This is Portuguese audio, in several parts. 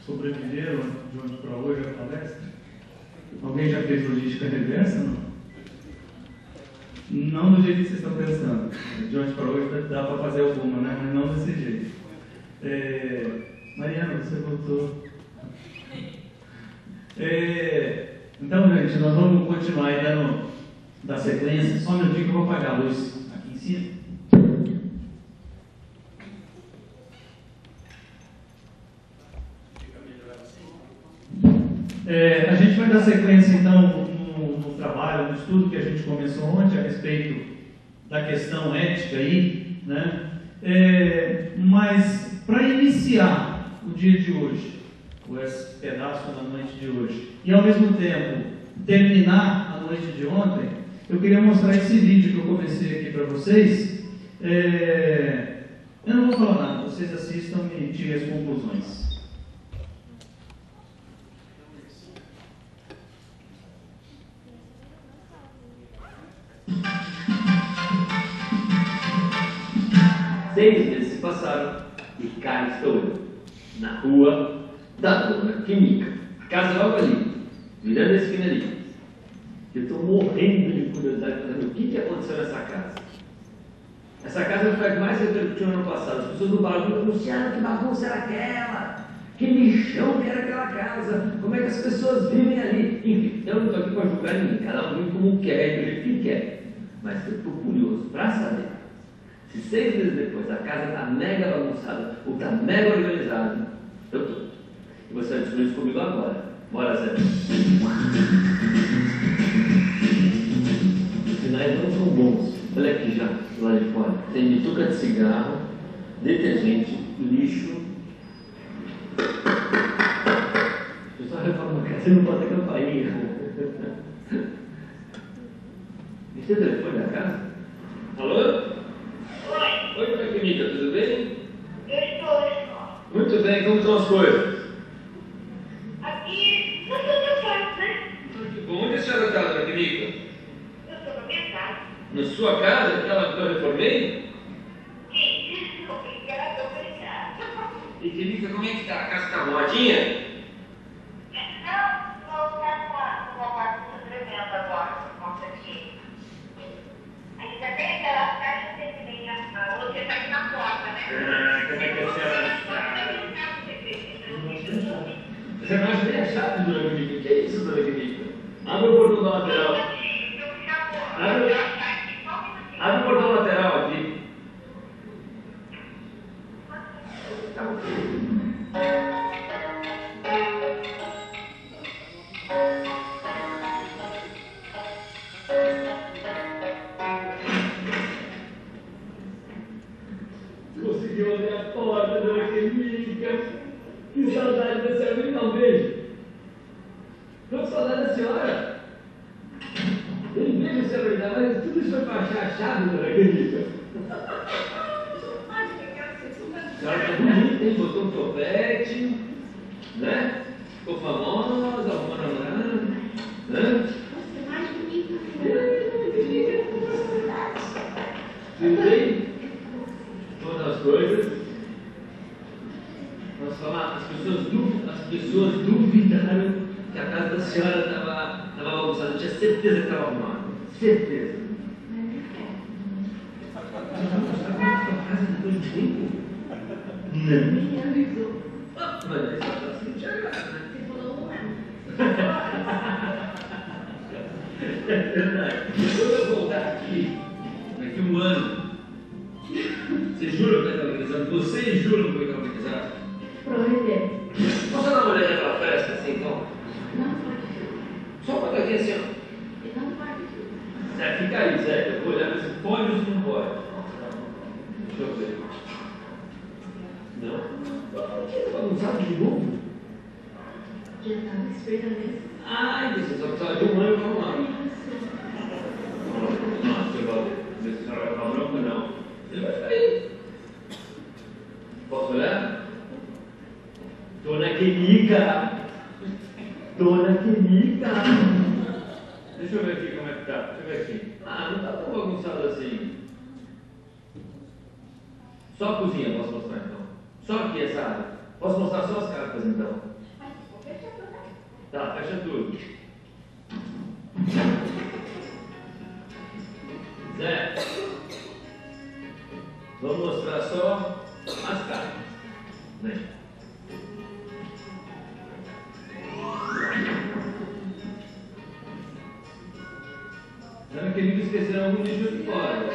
sobreviveram de onde para hoje a palestra? Alguém já fez logística reversa? Não? Não do jeito que vocês estão pensando. De onde para hoje dá para fazer alguma, né? Mas não desse jeito. Mariana, você voltou. Então, gente, nós vamos continuar aí da sequência. Só um minutinho que eu vou apagar a luz aqui em cima. A gente vai dar sequência, então, no trabalho, no estudo que a gente começou ontem a respeito da questão ética aí, né? Mas, para iniciar o dia de hoje, ou esse pedaço da noite de hoje, e ao mesmo tempo terminar a noite de ontem, eu queria mostrar esse vídeo que eu comecei aqui para vocês. Eu não vou falar nada, vocês assistam e tirem as conclusões. Seis meses se passaram e cá estou eu, na rua da Dona Química. A casa logo ali, virando a esquina ali. Eu estou morrendo de curiosidade para saber o que aconteceu nessa casa. Essa casa não faz mais repercutiu no ano passado. As pessoas no barulho anunciaram que bagunça era aquela, que lixão que era aquela casa, como é que as pessoas vivem ali. Enfim, eu não estou aqui para julgar ninguém, cada um vive como quer, do jeito que quer. Mas eu estou curioso para saber se 6 meses depois a casa está mega bagunçada ou está mega organizada. Eu estou. E você vai descobrir isso comigo agora. Bora, Zé. Os sinais não são bons. Olha aqui já, lá de fora. Tem bituca de cigarro, detergente, lixo. O pessoal reforma a casa e não bota campainha. Esse é o telefone da casa? Alô? Oi, Dona Química, tudo bem? Eu estou. Muito bem, como estão as coisas? Aqui, no seu quarto, né? Que bom. Onde a senhora está, Dona Química? Eu estou na minha casa. Na sua casa, aquela que eu reformei? Sim, obrigada. E Química, como é que está? A casa está arrumadinha? Não está numa bagunça tremenda agora, por conta de... Ainda tem aquelas caixas que tem na outra, está aqui na porta, né? Como é que a senhora está? Você não acha nem a chave, Dona Química? O que é isso, Dona Química? Abre o portão da lateral. Abre o portão lateral aqui. Tá bom. Conseguiu abrir a porta, Dona Química. Que saudade da senhora. Me dá um beijo. Tô com saudade da senhora. Nem vejo a senhora me dar, mas tudo isso foi para achar a chave, Dona Química. A senhora tá bonita, hein? Botou um topete, né? Ficou famosa, arrumou namorado, né? Você é mais bonita. Tudo bem? Todas as coisas. Nós falamos, as pessoas duvidaram que a casa da senhora estava bagunçada. Eu tinha certeza que estava arrumada. Certeza. Você vai mostrar como é que a casa depois de tempo? Não. Me avisou. Mas aí você está assim, tinha graça, né? Você falou não é. É verdade. Quando eu voltar aqui, daqui um ano, vocês juram que vai estar organizado? Vocês juram que vai estar organizado? Prometeu. Posso dar uma olhada pela festa assim, então? Não pode. Só uma aqui assim, ó. Não pode. Zé, fica aí, Zé. Eu vou olhar se pode ou se não pode. Deixa eu ver. Não? Bagunçado de novo? Já estava esperando isso. Ai, você só precisava de um ano para arrumar. Nossa, eu ver se a senhora vai ficar branco ou não. Ele vai ficar aí. Posso olhar? Dona Química! Dona Química! Deixa eu ver aqui como é que tá. Deixa eu ver aqui. Ah, não tá tão bagunçado assim. Só a cozinha posso mostrar então. Só aqui essa área. Posso mostrar só as cartas então? Tá, fecha tudo. Zé, vamos mostrar só as cartas. Vem. Dona Querida, esqueceram algum lixo aqui fora.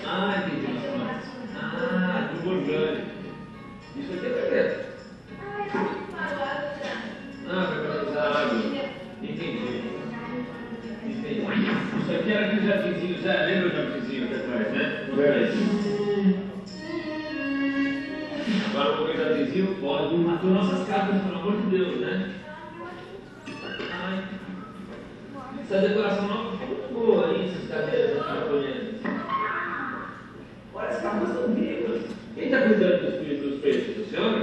Ah, entendi. Ah, do orgânico. Isso aqui é secreto. Ah, vai economizar água. Entendi. Isso aqui era aquele jardinzinho, já lembra o jardinzinho aqui atrás, né? Agora eu vou ver o jardinzinho, pode matar nossas cartas, pelo amor de Deus, né? Ai. Essa decoração nova ficou muito boa, hein? Essas cadeiras aqui japonesas. Olha, as cartas estão vivas. Quem está cuidando dos filhos dos peixes? A senhora?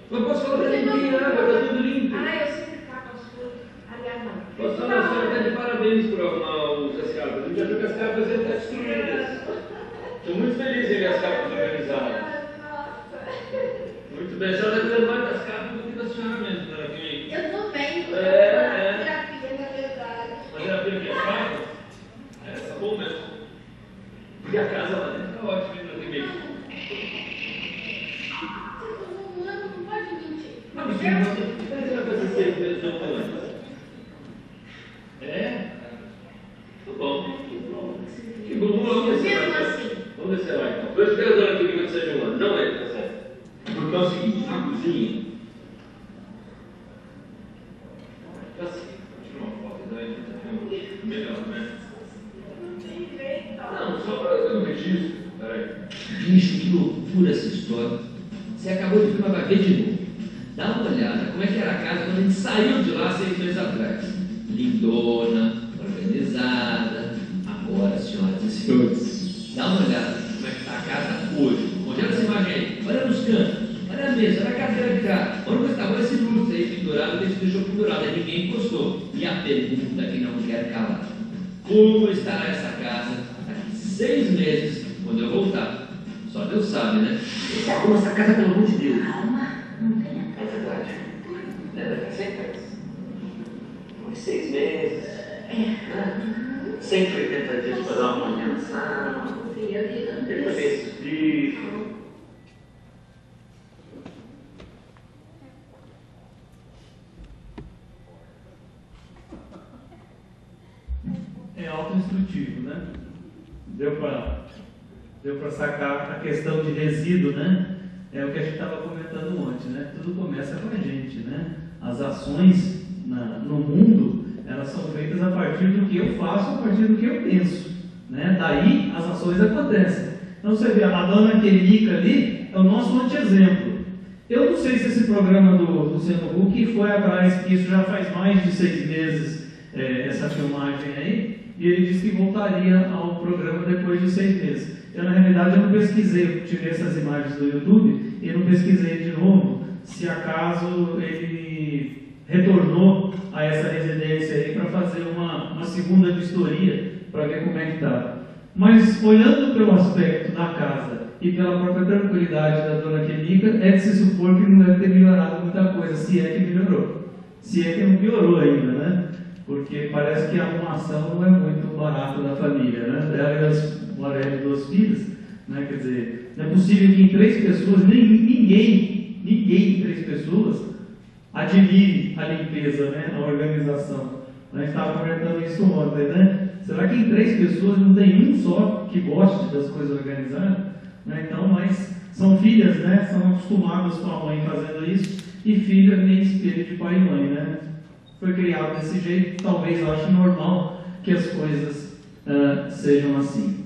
Não posso falar para ninguém, água, está tudo limpo. Eu sempre cago as coisas. Aliás, não. Posso falar, a senhora está de parabéns por arrumar as cartas. Eu já vi que as cartas já estão destruídas. Estou muito feliz em ver as cartas organizadas. Muito bem, a senhora está cuidando mais das cartas do que da senhora mesmo, dona Querida. Eu tô bem, terapia, na verdade. Mas terapia que é cartas? Essa bom mesmo. Porque a casa lá dentro está ótima, hein, dona Querida? Não pode mentir. Ah, mas você vai fazer 6 meses de ambulância. É? Tá bom. Que bom, vamos ver se vai. Vamos ver se vai então. Eu espero a dona Querida que seja um ano. Não é, tá certo? Porque é o seguinte, na cozinha. Já sei, tira uma foto, daí melhor, né? Não, só para fazer um registro. Peraí. Bicho, que loucura essa história. Você acabou de filmar, vai ver de novo. Dá uma olhada como é que era a casa quando a gente saiu de lá 6 meses atrás. Lindona, organizada. Agora, senhoras e senhores, dá uma olhada como é que está a casa hoje. Olha essa imagem aí, olha nos cantos, olha a mesa, olha a cadeira de cá. Olha estava esse lustre aí pendurado, que a gente deixou pendurado, aí ninguém encostou. E a pergunta que não quer calar: como estará essa casa daqui 6 meses, quando eu voltar? Só Deus sabe, né? Você arruma essa casa, pelo amor de Deus. É verdade. Deve ficar sem pressa. Uns 6 meses. Né? 180 dias para dar uma manutenção. Depois tem esses bichos. É autoinstrutivo, né? Deu para sacar a questão de resíduo, né? É o que a gente estava comentando ontem, né? Tudo começa com a gente, né? As ações no mundo, elas são feitas a partir do que eu faço, a partir do que eu penso, né? Daí as ações acontecem. Então você vê, a dona Querida ali é o nosso anti-exemplo. Eu não sei se esse programa do Luciano Huck foi atrás, que isso já faz mais de 6 meses, essa filmagem aí, e ele disse que voltaria ao programa depois de 6 meses. Eu, na realidade, eu não pesquisei, eu tirei essas imagens do YouTube e não pesquisei de novo se acaso ele retornou a essa residência aí para fazer uma segunda vistoria para ver como é que está. Mas olhando pelo aspecto da casa e pela própria tranquilidade da dona Querida, é de se supor que não deve ter melhorado muita coisa, se é que melhorou. Se é que não piorou ainda, né? Porque parece que a arrumação não é muito barato da família, né? Ela e as 2 filhas, né? Quer dizer, não é possível que em 3 pessoas, ninguém em 3 pessoas admire a limpeza, né? A organização. A gente estava comentando isso ontem, né? Será que em 3 pessoas não tem um só que goste das coisas organizadas? Né? Então, mas são filhas, né? São acostumadas com a mãe fazendo isso, e filha nem espelho de pai e mãe, né? Foi criado desse jeito, talvez ache normal que as coisas sejam assim.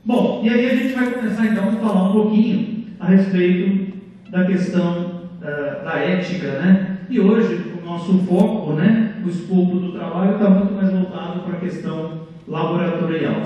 Bom, e aí a gente vai começar então a falar um pouquinho a respeito da questão da ética, né? E hoje o nosso foco, né, o escopo do trabalho está muito mais voltado para a questão laboratorial.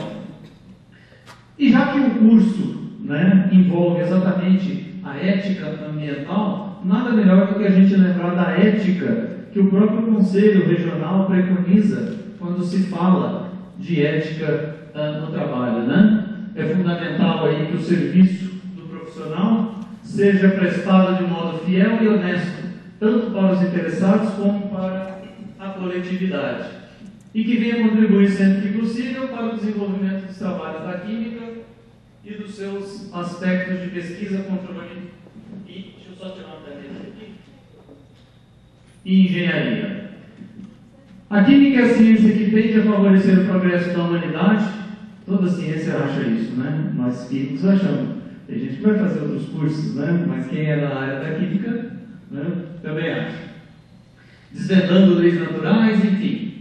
E já que o curso, né, envolve exatamente a ética ambiental, nada melhor do que a gente lembrar da ética que o próprio Conselho Regional preconiza quando se fala de ética no trabalho, né? é fundamental aí que o serviço do profissional seja prestado de modo fiel e honesto, tanto para os interessados como para a coletividade, e que venha contribuir sempre que possível para o desenvolvimento dos trabalhos da química e dos seus aspectos de pesquisa, controle e, deixa eu só tirar uma caneta aqui, e engenharia. A química é a ciência que tende a favorecer o progresso da humanidade. Toda ciência acha isso, né? Nós químicos achamos. Tem gente que vai fazer outros cursos, né? Mas quem é da área da química, né, também acha. Desvendando leis naturais, enfim.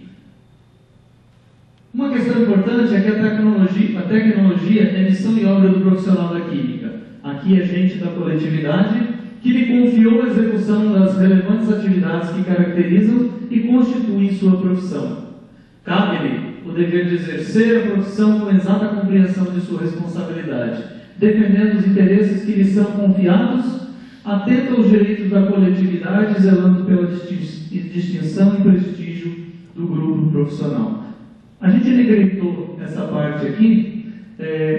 Uma questão importante é que a tecnologia é missão e obra do profissional da química. Aqui é gente da coletividade que lhe confiou a execução das relevantes atividades que caracterizam e constituem sua profissão. Cabe-lhe o dever de exercer a profissão com exata compreensão de sua responsabilidade, defendendo os interesses que lhe são confiados, atento aos direitos da coletividade, zelando pela distinção e prestígio do grupo profissional. A gente negritou essa parte aqui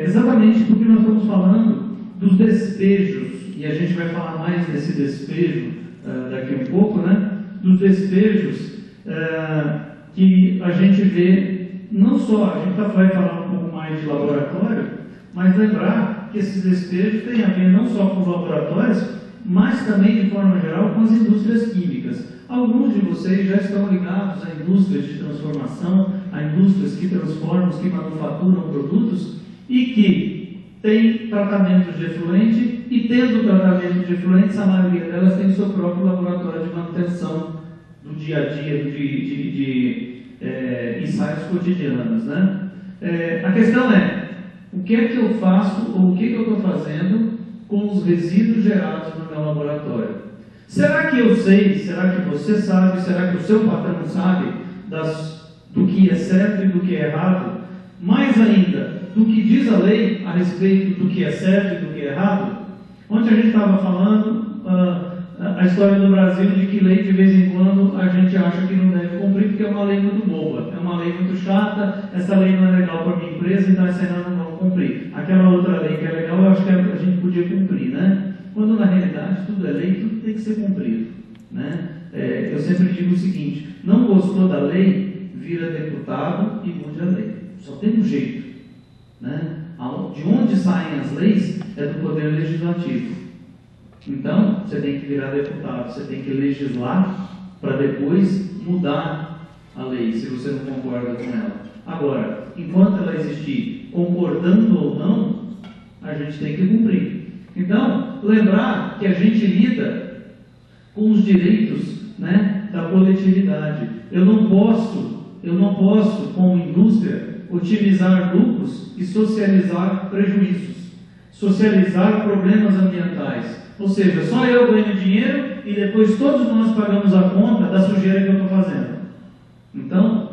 exatamente porque nós estamos falando dos despejos, e a gente vai falar mais desse despejo daqui um pouco, né? Dos despejos que a gente vê, não só, a gente vai falar um pouco mais de laboratório, mas lembrar que esses despejos têm a ver não só com os laboratórios, mas também, de forma geral, com as indústrias químicas. Alguns de vocês já estão ligados a indústrias de transformação, a indústrias que transformam, que manufaturam produtos e que têm tratamentos de efluente, e tendo tratamento de efluentes, a maioria delas tem seu próprio laboratório de manutenção do dia a dia, de ensaios cotidianos, né? A questão é, o que é que eu faço, ou o que é que eu estou fazendo com os resíduos gerados no meu laboratório? Será que eu sei, será que você sabe, será que o seu patrão sabe do que é certo e do que é errado? Mais ainda, do que diz a lei a respeito do que é certo e do que é errado? Ontem a gente estava falando a história do Brasil de que lei de vez em quando a gente acha que não deve cumprir porque é uma lei muito boba, é uma lei muito chata, essa lei não é legal para a minha empresa, então essa nós não vamos cumprir. Aquela outra lei que é legal, eu acho que a gente podia cumprir, né? Quando na realidade tudo é lei, tudo tem que ser cumprido, né? Eu sempre digo o seguinte, não gostou da lei, vira deputado e mude a lei. Só tem um jeito, né? De onde saem as leis é do Poder Legislativo. Então, você tem que virar deputado, você tem que legislar para depois mudar a lei, se você não concorda com ela. Agora, enquanto ela existir, concordando ou não, a gente tem que cumprir. Então, lembrar que a gente lida com os direitos, né, da coletividade. Eu não posso, como indústria, otimizar lucros e socializar prejuízos, socializar problemas ambientais. Ou seja, só eu ganho dinheiro e depois todos nós pagamos a conta da sujeira que eu estou fazendo. Então,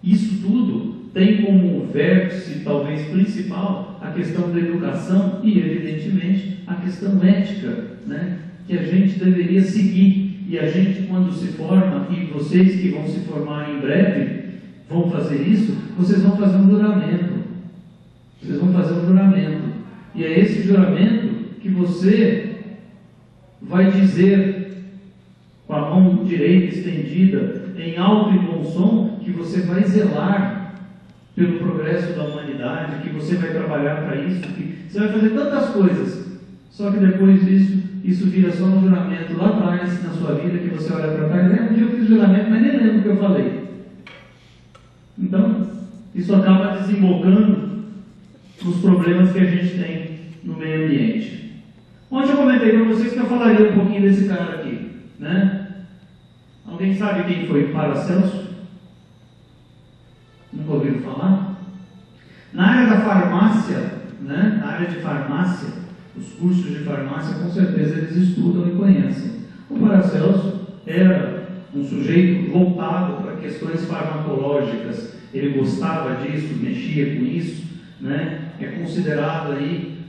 isso tudo tem como vértice, talvez principal, a questão da educação e, evidentemente, a questão ética, né, que a gente deveria seguir. E a gente, quando se forma, e vocês que vão se formar em breve, vão fazer isso, vocês vão fazer um juramento. Vocês vão fazer um juramento. E é esse juramento que você vai dizer com a mão direita estendida, em alto e bom som, que você vai zelar pelo progresso da humanidade, que você vai trabalhar para isso, que você vai fazer tantas coisas, só que depois disso, isso vira só um juramento lá atrás na sua vida, que você olha para trás e lembra, um dia eu fiz juramento, mas nem lembro o que eu falei. Então, isso acaba desembocando nos problemas que a gente tem no meio ambiente. Ontem eu comentei para vocês que eu falaria um pouquinho desse cara aqui, né? Alguém sabe quem foi Paracelso? Nunca ouviram falar? Na área da farmácia, né? Na área de farmácia, os cursos de farmácia, com certeza eles estudam e conhecem. O Paracelso era um sujeito voltado para questões farmacológicas. Ele gostava disso, mexia com isso, né? É considerado aí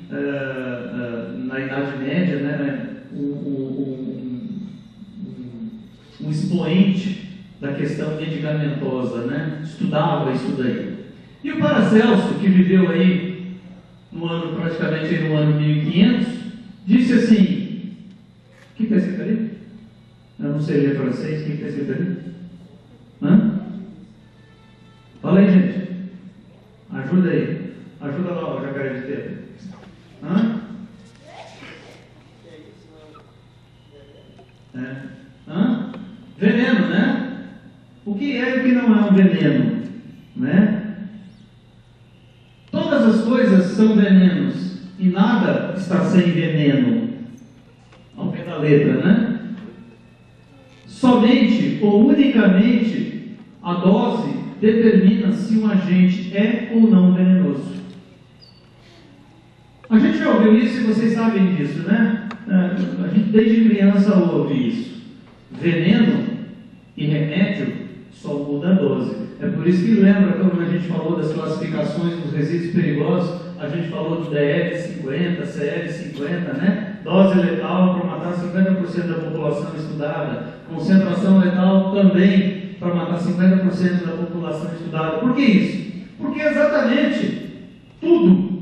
na Idade Média, né, um expoente da questão medicamentosa, né? Estudava isso daí. E o Paracelso, que viveu aí praticamente no ano 1500, disse assim, o que está escrito ali? Eu não sei ler francês, o que está escrito ali? Hã? Fala aí, gente. Ajuda aí. Ajuda lá o jacaré de teto. Hã? Hã? Veneno, né? O que é e o que não é um veneno? Né? Todas as coisas são venenos e nada está sem veneno. Ao pé da letra, né? Somente ou unicamente a dose determina se um agente é ou não venenoso. A gente já ouviu isso e vocês sabem disso, né? A gente desde criança ouve isso. Veneno e remédio só muda a dose. É por isso que lembra quando a gente falou das classificações dos resíduos perigosos, a gente falou do DL50, CL50, né? Dose letal para matar 50% da população estudada, concentração letal também para matar 50% da população estudada. Por que isso? Porque exatamente tudo,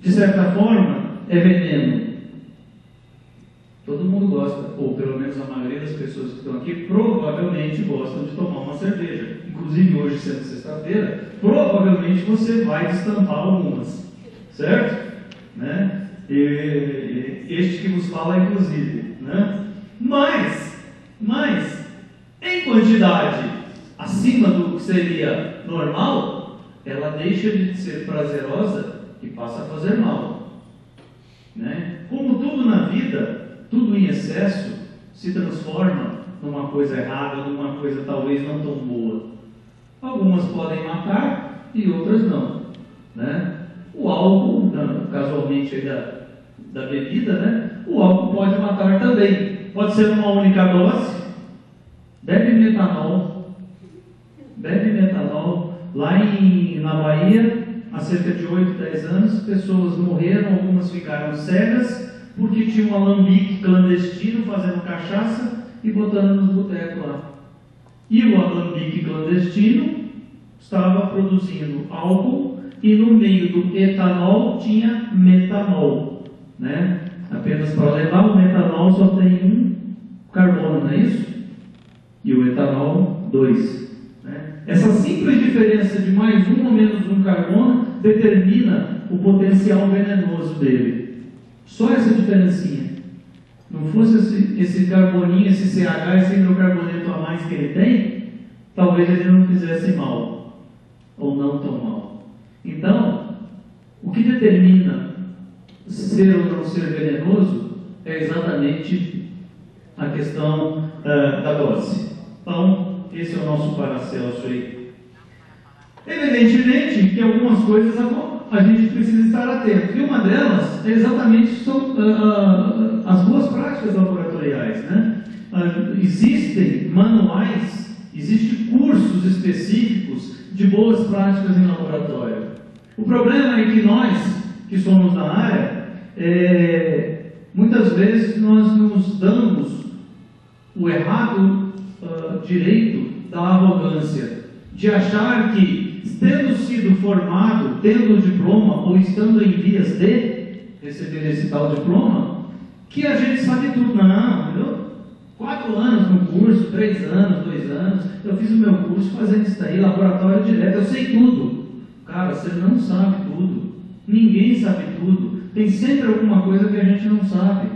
de certa forma, é veneno. Todo mundo gosta, ou pelo menos a maioria das pessoas que estão aqui provavelmente gostam de tomar uma cerveja. Inclusive hoje, sendo sexta-feira, provavelmente você vai destampar algumas, certo? Né? E este que vos fala, inclusive, né? Mas, em quantidade acima do que seria normal, ela deixa de ser prazerosa e passa a fazer mal, né? Como tudo na vida, tudo em excesso se transforma numa coisa errada, numa coisa talvez não tão boa. Algumas podem matar e outras não, né? O álcool, casualmente aí da bebida, né? O álcool pode matar também. Pode ser uma única dose. Bebe metanol. Lá na Bahia, há cerca de 8, 10 anos, pessoas morreram, algumas ficaram cegas, porque tinha um alambique clandestino fazendo cachaça e botando nos botecos lá. E o alambique clandestino estava produzindo álcool e no meio do etanol tinha metanol, né? Apenas para levar, o metanol só tem um carbono, não é isso? E o etanol, 2. Né? Essa simples diferença de mais um ou menos um carbono determina o potencial venenoso dele. Só essa diferencinha. Não fosse esse carboninho, esse CH, esse hidrocarboneto a mais que ele tem, talvez ele não fizesse mal, ou não tão mal. Então, o que determina ser ou não ser venenoso é exatamente a questão da dose. Então, esse é o nosso Paracelso aí. Evidentemente que algumas coisas a gente precisa estar atento. E uma delas é exatamente as boas práticas laboratoriais, né? Existem manuais, existem cursos específicos de boas práticas em laboratório. O problema é que nós, que somos da área, muitas vezes nós nos damos o errado direito da arrogância, de achar que, tendo sido formado, tendo o diploma ou estando em vias de receber esse tal diploma, que a gente sabe tudo. Não, entendeu? 4 anos no curso, 3 anos, 2 anos, eu fiz o meu curso fazendo isso daí, laboratório direto, eu sei tudo. Cara, você não sabe tudo. Ninguém sabe tudo. Tem sempre alguma coisa que a gente não sabe.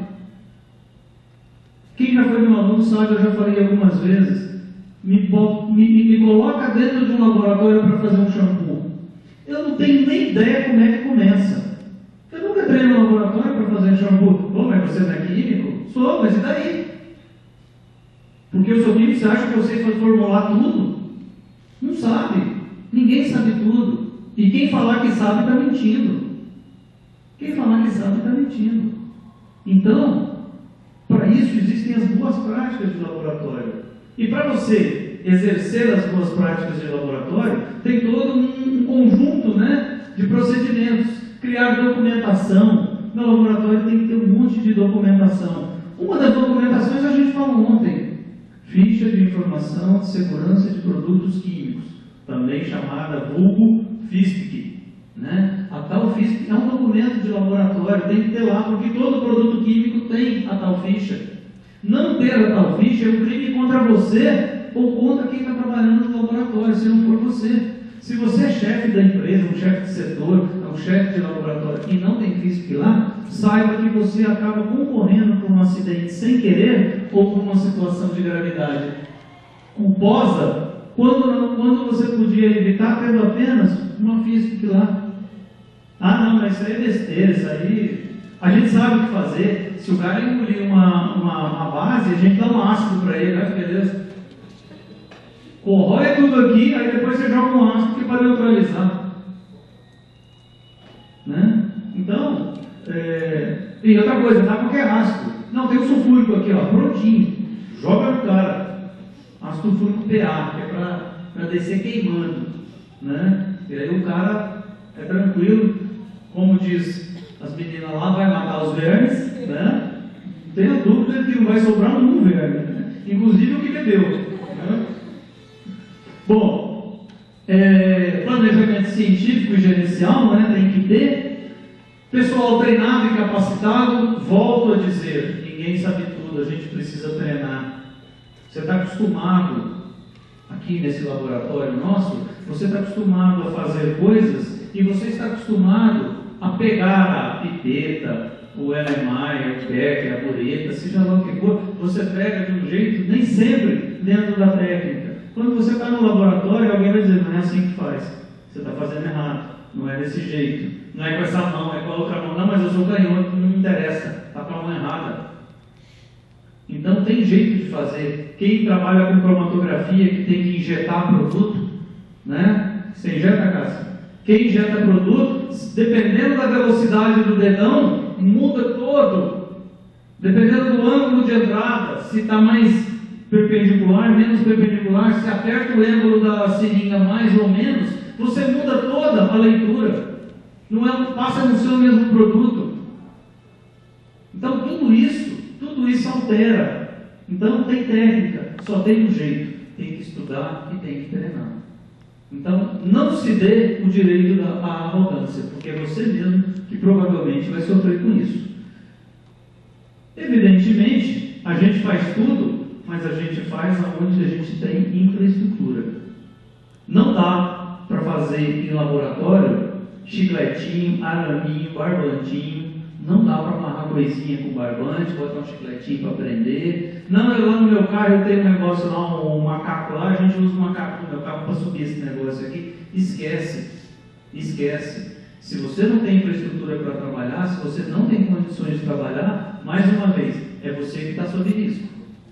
Quem já foi meu aluno sabe, eu já falei algumas vezes. Me coloca dentro de um laboratório para fazer um shampoo. Eu não tenho nem ideia como é que começa. Eu nunca entrei no laboratório para fazer shampoo. Bom, mas você não é químico? Sou, mas e daí? Porque eu sou químico, você acha que eu sei formular tudo? Não sabe. Ninguém sabe tudo. E quem falar que sabe está mentindo. Quem falar que sabe está mentindo. Então, para isso existem as boas práticas de laboratório. E para você exercer as boas práticas de laboratório, tem todo um conjunto, né, de procedimentos. Criar documentação. No laboratório tem que ter um monte de documentação. Uma das documentações a gente falou ontem. Ficha de informação de segurança de produtos químicos, também chamada vulgo FISPIC, né? A tal ficha é um documento de laboratório, tem que ter lá, porque todo produto químico tem a tal ficha. Não ter a tal ficha é um crime contra você ou contra quem está trabalhando no laboratório, se não for você. Se você é chefe da empresa, um chefe de setor, um chefe de laboratório e não tem FISP lá, saiba que você acaba concorrendo com um acidente sem querer ou com uma situação de gravidade culposa, quando você podia evitar tendo apenas uma FISP lá. Ah, não, mas isso aí é besteira, isso aí a gente sabe o que fazer. Se o cara engolir uma base, a gente dá um ácido para ele, olha que beleza. Corrói tudo aqui, aí depois você joga um ácido que para neutralizar. Né? Então, tem outra coisa, não dá qualquer ácido. Não, tem o sulfúrico aqui, ó, prontinho. Joga no cara. Ácido sulfúrico PA, que é para descer queimando. Né? E aí o cara é tranquilo, como diz as meninas lá, vai matar os vermes, né? Não tenha dúvida que não vai sobrar um verme, né? Inclusive o que bebeu. Né? Bom, planejamento científico e gerencial, né? Tem que ter. Pessoal treinado e capacitado, volto a dizer, ninguém sabe tudo, a gente precisa treinar. Você está acostumado, aqui nesse laboratório nosso, você está acostumado a fazer coisas e você está acostumado a pegar a pipeta, o LMI, o becker, a bureta, seja lá o que for, você pega de um jeito, nem sempre dentro da técnica. Quando você está no laboratório, alguém vai dizer, não é assim que faz, você está fazendo errado, não é desse jeito, não é com essa mão, é com a outra mão, não, mas eu sou canhoto, não me interessa, está com a mão errada. Então tem jeito de fazer. Quem trabalha com cromatografia, que tem que injetar produto, né? Você injeta a casa. Quem injeta produto, dependendo da velocidade do dedão, muda todo. Dependendo do ângulo de entrada, se está mais perpendicular, menos perpendicular, se aperta o ângulo da seringa mais ou menos, você muda toda a leitura. Não passa a não ser o mesmo produto. Então tudo isso altera. Então tem técnica, só tem um jeito. Tem que estudar e tem que treinar. Então, não se dê o direito à arrogância, porque é você mesmo que provavelmente vai sofrer com isso. Evidentemente, a gente faz tudo, mas a gente faz onde a gente tem infraestrutura. Não dá para fazer em laboratório chicletinho, araminho, barbantinho. Não dá para amarrar coisinha com barbante, botar um chicletinho para prender. Não, lá no meu carro eu tenho um negócio lá, um macaco lá, a gente usa um macaco no meu carro para subir esse negócio aqui. Esquece. Se você não tem infraestrutura para trabalhar, se você não tem condições de trabalhar, mais uma vez, é você que está sob risco.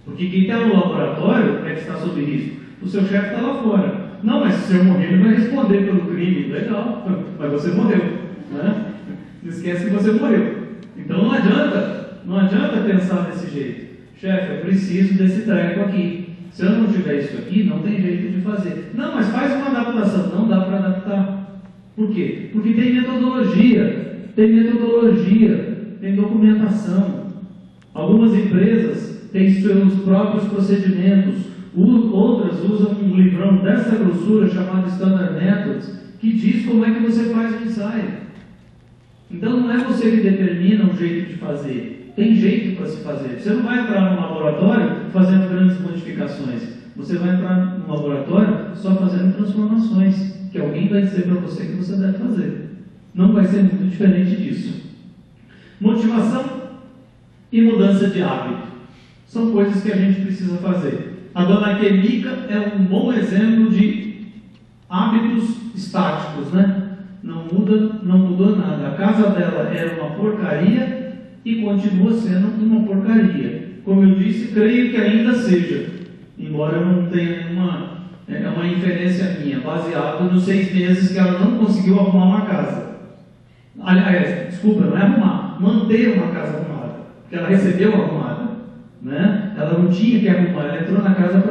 Porque quem está no laboratório é que está sob risco. O seu chefe está lá fora. Não, mas se eu morrer, ele vai responder pelo crime. Legal, mas você morreu. Né? Não esquece que você morreu. Então não adianta pensar desse jeito. Chefe, eu preciso desse treco aqui. Se eu não tiver isso aqui, não tem jeito de fazer. Não, mas faz uma adaptação. Não dá para adaptar. Por quê? Porque tem metodologia, tem documentação. Algumas empresas têm seus próprios procedimentos. Outras usam um livrão dessa grossura chamado Standard Methods, que diz como é que você faz o ensaio. Então não é você que determina um jeito de fazer, tem jeito para se fazer. Você não vai entrar no laboratório fazendo grandes modificações, você vai entrar no laboratório só fazendo transformações, que alguém vai dizer para você que você deve fazer. Não vai ser muito diferente disso. Motivação e mudança de hábito são coisas que a gente precisa fazer. A dona Quemica é um bom exemplo de hábitos estáticos, né? Não mudou nada. A casa dela era uma porcaria e continua sendo uma porcaria. Como eu disse, creio que ainda seja, embora eu não tenha nenhuma, é uma inferência minha, baseado nos 6 meses que ela não conseguiu arrumar uma casa. Aliás, desculpa, não é arrumar, manter uma casa arrumada, porque ela recebeu arrumada, né? Ela não tinha que arrumar, ela entrou na casa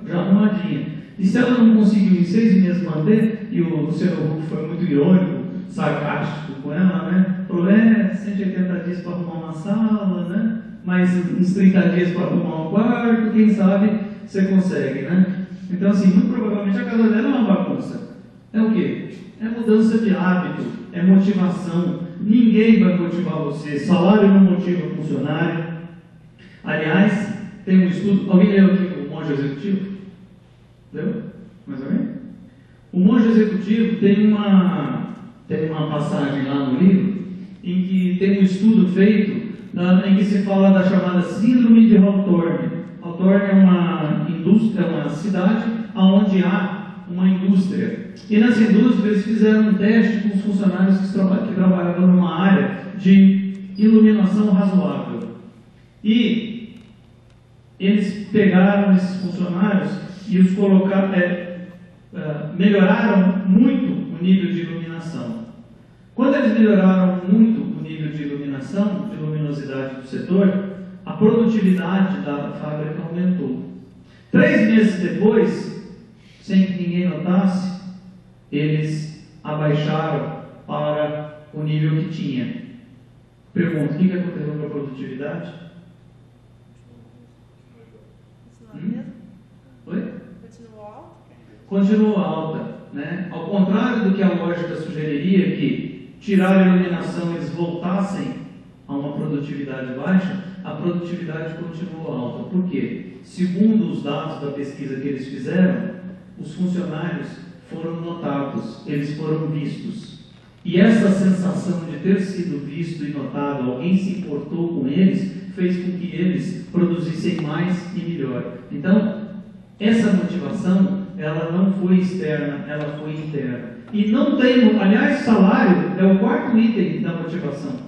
já arrumadinha. E se ela não conseguiu em 6 meses manter, e o Luciano Huck foi muito irônico, sarcástico com ela, né? Falou, 180 dias para arrumar uma sala, né? Mais uns 30 dias para arrumar um quarto, quem sabe você consegue, né? Então, assim, muito provavelmente a casa dela é uma bagunça. É o quê? É mudança de hábito, é motivação. Ninguém vai motivar você. Salário não motiva funcionário. Aliás, tem um estudo. Alguém leu aqui o Monge Executivo? Leu? Mais ou menos? O Monge Executivo tem uma passagem lá no livro em que tem um estudo feito em que se fala da chamada Síndrome de Hawthorne. Hawthorne é uma indústria, uma cidade onde há uma indústria. E nessa indústria eles fizeram um teste com os funcionários que trabalhavam numa área de iluminação razoável. E eles pegaram esses funcionários e os colocaram, melhoraram muito o nível de iluminação. Quando eles melhoraram muito o nível de iluminação, de luminosidade do setor, a produtividade da fábrica aumentou. 3 meses depois, sem que ninguém notasse, eles abaixaram para o nível que tinha. Pergunto, o que aconteceu com a produtividade? Oi? Continuou alta, né? Ao contrário do que a lógica sugeriria, que tirar a iluminação eles voltassem a uma produtividade baixa, a produtividade continuou alta. Por quê? Segundo os dados da pesquisa que eles fizeram, os funcionários foram notados, eles foram vistos. E essa sensação de ter sido visto e notado, alguém se importou com eles, fez com que eles produzissem mais e melhor. Então, essa motivação, ela não foi externa, ela foi interna. E não tem, aliás, salário é o 4º item da motivação.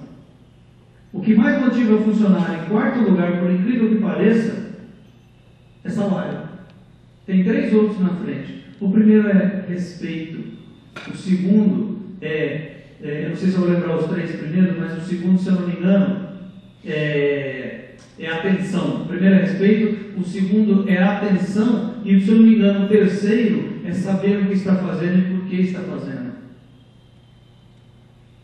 O que mais motiva o funcionário, em 4º lugar, por incrível que pareça, é salário. Tem 3 outros na frente. O primeiro é respeito. O segundo eu não sei se eu vou lembrar os 3 primeiros, mas o segundo, se eu não me engano, é atenção. O primeiro é respeito, o segundo é atenção, e se eu não me engano, o terceiro é saber o que está fazendo e por que está fazendo.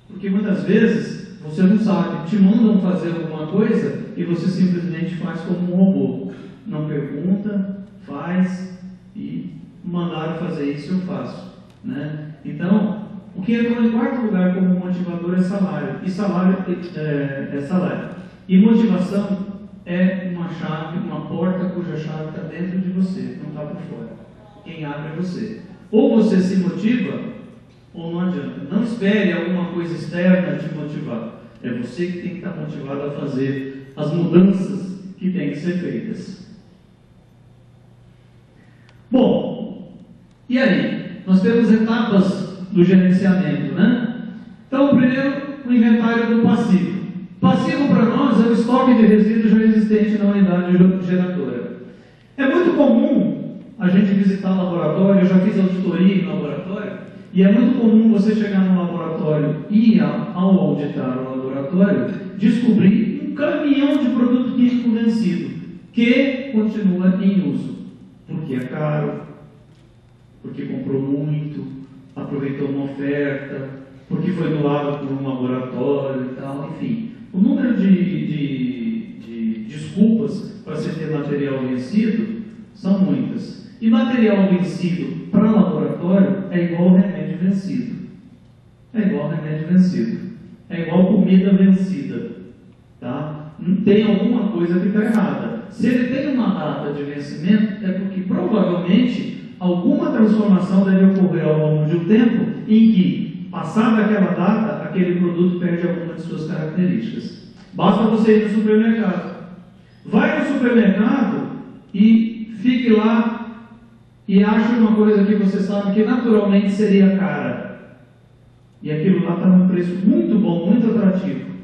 Porque muitas vezes você não sabe, te mandam fazer alguma coisa e você simplesmente faz como um robô. Não pergunta, faz e mandaram fazer isso, eu faço. Né? Então, o que entrou em 4º lugar como motivador é salário. E salário é salário. E motivação é uma chave, uma porta cuja chave está dentro de você, não está por fora. Quem abre é você. Ou você se motiva, ou não adianta. Não espere alguma coisa externa te motivar. É você que tem que estar motivado a fazer as mudanças que têm que ser feitas. Bom, e aí? Nós temos etapas do gerenciamento, né? Então, primeiro, o inventário do passivo. Passivo para nós é o estoque de resíduos já existente na unidade geradora. É muito comum a gente visitar laboratório, eu já fiz auditoria em laboratório, e é muito comum você chegar no laboratório e, ao auditar o laboratório, descobrir um caminhão de produto químico vencido, que continua em uso, porque é caro, porque comprou muito, aproveitou uma oferta, porque foi doado por um laboratório e tal, enfim. O número de desculpas para se ter material vencido são muitas. E material vencido para laboratório é igual remédio vencido. É igual remédio vencido. É igual comida vencida. Tá? Tem alguma coisa que está errada. Se ele tem uma data de vencimento, é porque provavelmente alguma transformação deve ocorrer ao longo de um tempo em que, passada aquela data, aquele produto perde alguma de suas características. Basta você ir no supermercado. Vai no supermercado e fique lá e ache uma coisa que você sabe que naturalmente seria cara. E aquilo lá está num preço muito bom, muito atrativo.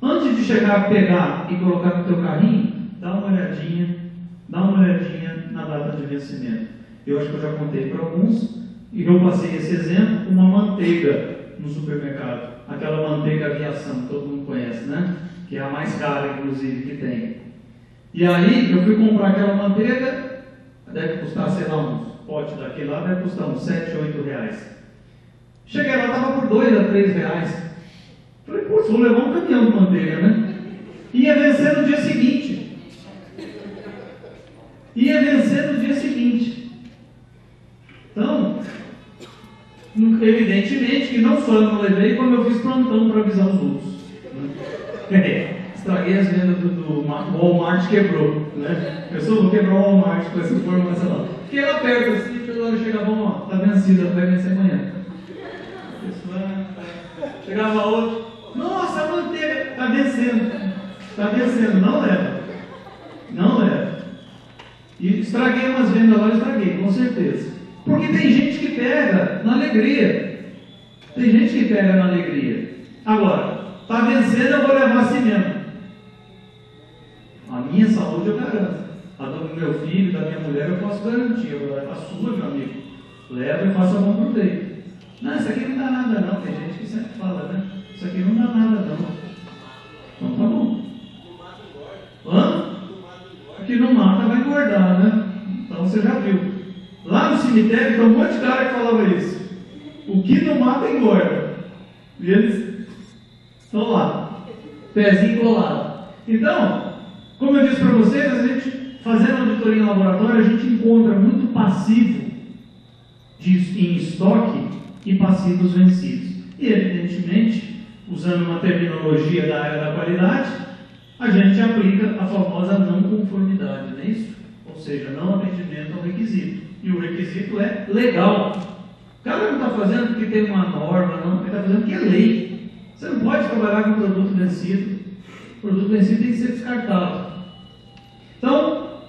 Antes de chegar a pegar e colocar no teu carrinho, dá uma olhadinha na data de vencimento. Eu acho que eu já contei para alguns, e eu passei esse exemplo, uma manteiga no supermercado. Aquela manteiga aviação, todo mundo conhece, né? Que é a mais cara, inclusive, que tem. E aí, eu fui comprar aquela manteiga, deve custar, sei lá, um pote daquele lá, deve custar uns 7, 8 reais. Cheguei lá, estava por 2 a 3 reais. Falei, pô, vou levar um caminhão de manteiga, né? Ia vencer no dia seguinte. Então, evidentemente que não só eu não levei, como eu fiz plantão para avisar os outros. Estraguei as vendas do Walmart, quebrou. Né? Eu vou quebrar o Walmart com essa informação lá. Fiquei lá perto, assim, toda hora chegava, ó, tá vencida, vai vencer amanhã. Chegava outro, nossa, a manteiga, tá vencendo, não leva. Não leva. E estraguei umas vendas lá, estraguei, com certeza. Porque tem gente que pega na alegria. Tem gente que pega na alegria. Agora, está vencendo, eu vou levar assim mesmo. A minha saúde eu garanto. A do meu filho, da minha mulher, eu posso garantir. Agora, a sua, meu amigo, leva e faça a mão pro peito. Não, isso aqui não dá nada não. Tem gente que sempre fala, né? Isso aqui não dá nada não. Então tá bom. Hã? Que não mata vai engordar, né? Então você já viu. Lá no cemitério tem um monte de cara que falava isso. O que não mata engorda. E eles estão lá, pezinho colado. Então, como eu disse para vocês, a gente, fazendo auditoria em laboratório, a gente encontra muito passivo em estoque e passivos vencidos. E, evidentemente, usando uma terminologia da área da qualidade, a gente aplica a famosa não conformidade, não é isso? Ou seja, não atendimento ao requisito. E o requisito é legal. O cara não está fazendo porque tem uma norma, não, ele está fazendo porque é lei. Você não pode trabalhar com produto vencido. O produto vencido tem que ser descartado. Então,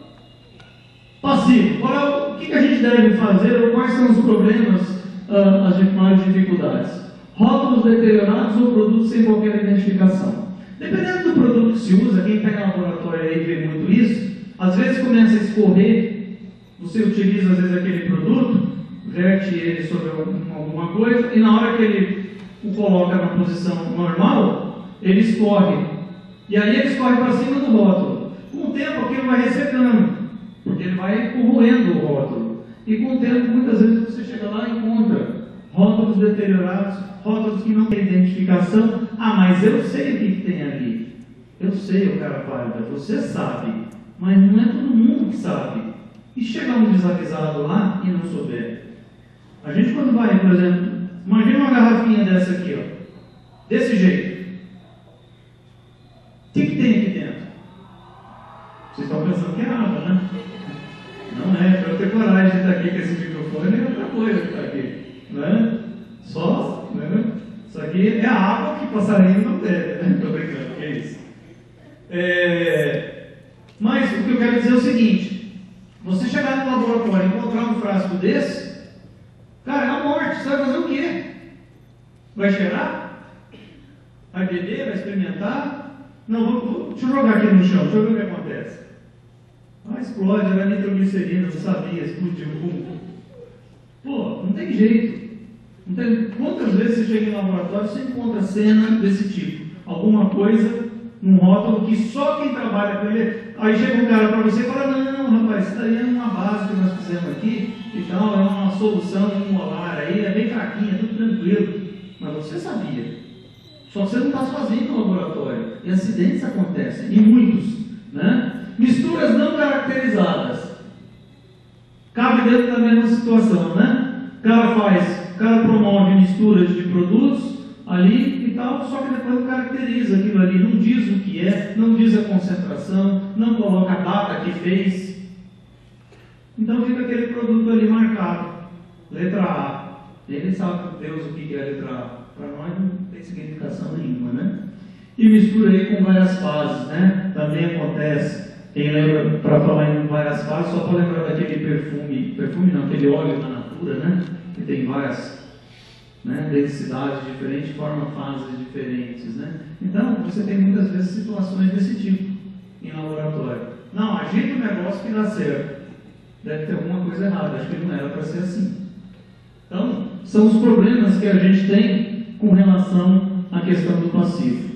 passivo. Agora, o que a gente deve fazer ou quais são os problemas, as maiores dificuldades? Rótulos deteriorados ou produtos sem qualquer identificação. Dependendo do produto que se usa, quem pega laboratório aí vê muito isso, às vezes começa a escorrer, você utiliza às vezes aquele produto, verte ele sobre alguma coisa, e na hora que ele o coloca na posição normal, ele escorre. E aí ele escorre para cima do rótulo. Com o tempo aquilo vai ressecando, porque ele vai corroendo o rótulo. E com o tempo, muitas vezes você chega lá e encontra rótulos deteriorados, rótulos que não têm identificação. Ah, mas eu sei o que tem ali. Eu sei, o cara pálida, você sabe, mas não é todo mundo que sabe. E chega um desavisado lá e não souber. A gente quando vai, por exemplo, imagina uma garrafinha dessa aqui, ó, desse jeito. O que tem aqui dentro? Vocês estão pensando que é água, né? Não é, para eu ter coragem de estar aqui com esse microfone é outra coisa que está aqui. Né? Só, né? Isso aqui é a água que passarinho não bebe, né? Estou brincando, que é isso. Mas o que eu quero dizer é o seguinte: você chegar no laboratório e encontrar um frasco desse, cara, é a morte. Você vai fazer o quê? Vai cheirar? Vai beber? Vai experimentar? Não, deixa eu jogar aqui no chão, deixa eu ver o que acontece. Ah, explode, era nitroglicerina, não sabia, explodiu. Pô, não tem jeito. Não tem... Quantas vezes você chega em laboratório e você encontra cena desse tipo? Alguma coisa num rótulo que só quem trabalha com ele. Aí chega um cara para você e fala: não, rapaz, isso daí é uma base que nós fizemos aqui e tal, é uma solução molar aí, é bem fraquinha, tudo tranquilo. Mas você sabia. Só que você não está sozinho no laboratório. E acidentes acontecem, e muitos. Né? Misturas não caracterizadas. Cabe dentro da mesma situação, né? O cara promove misturas de produtos ali e tal, só que depois não caracteriza aquilo ali, não diz o que é, não diz a concentração, não coloca a data que fez. Então fica aquele produto ali marcado. Letra A. Ele sabe, Deus, o que é a letra A. Para nós não tem significação nenhuma, né? E mistura aí com várias fases, né? Também acontece. Quem lembra, para falar em várias fases, só para lembrar daquele perfume não, aquele óleo da Natura, né? Que tem várias, né, densidades diferentes, forma fases diferentes, né? Então, você tem muitas vezes situações desse tipo em laboratório. Não, agita o negócio que dá certo. Deve ter alguma coisa errada, acho que não era para ser assim. Então, são os problemas que a gente tem com relação à questão do passivo.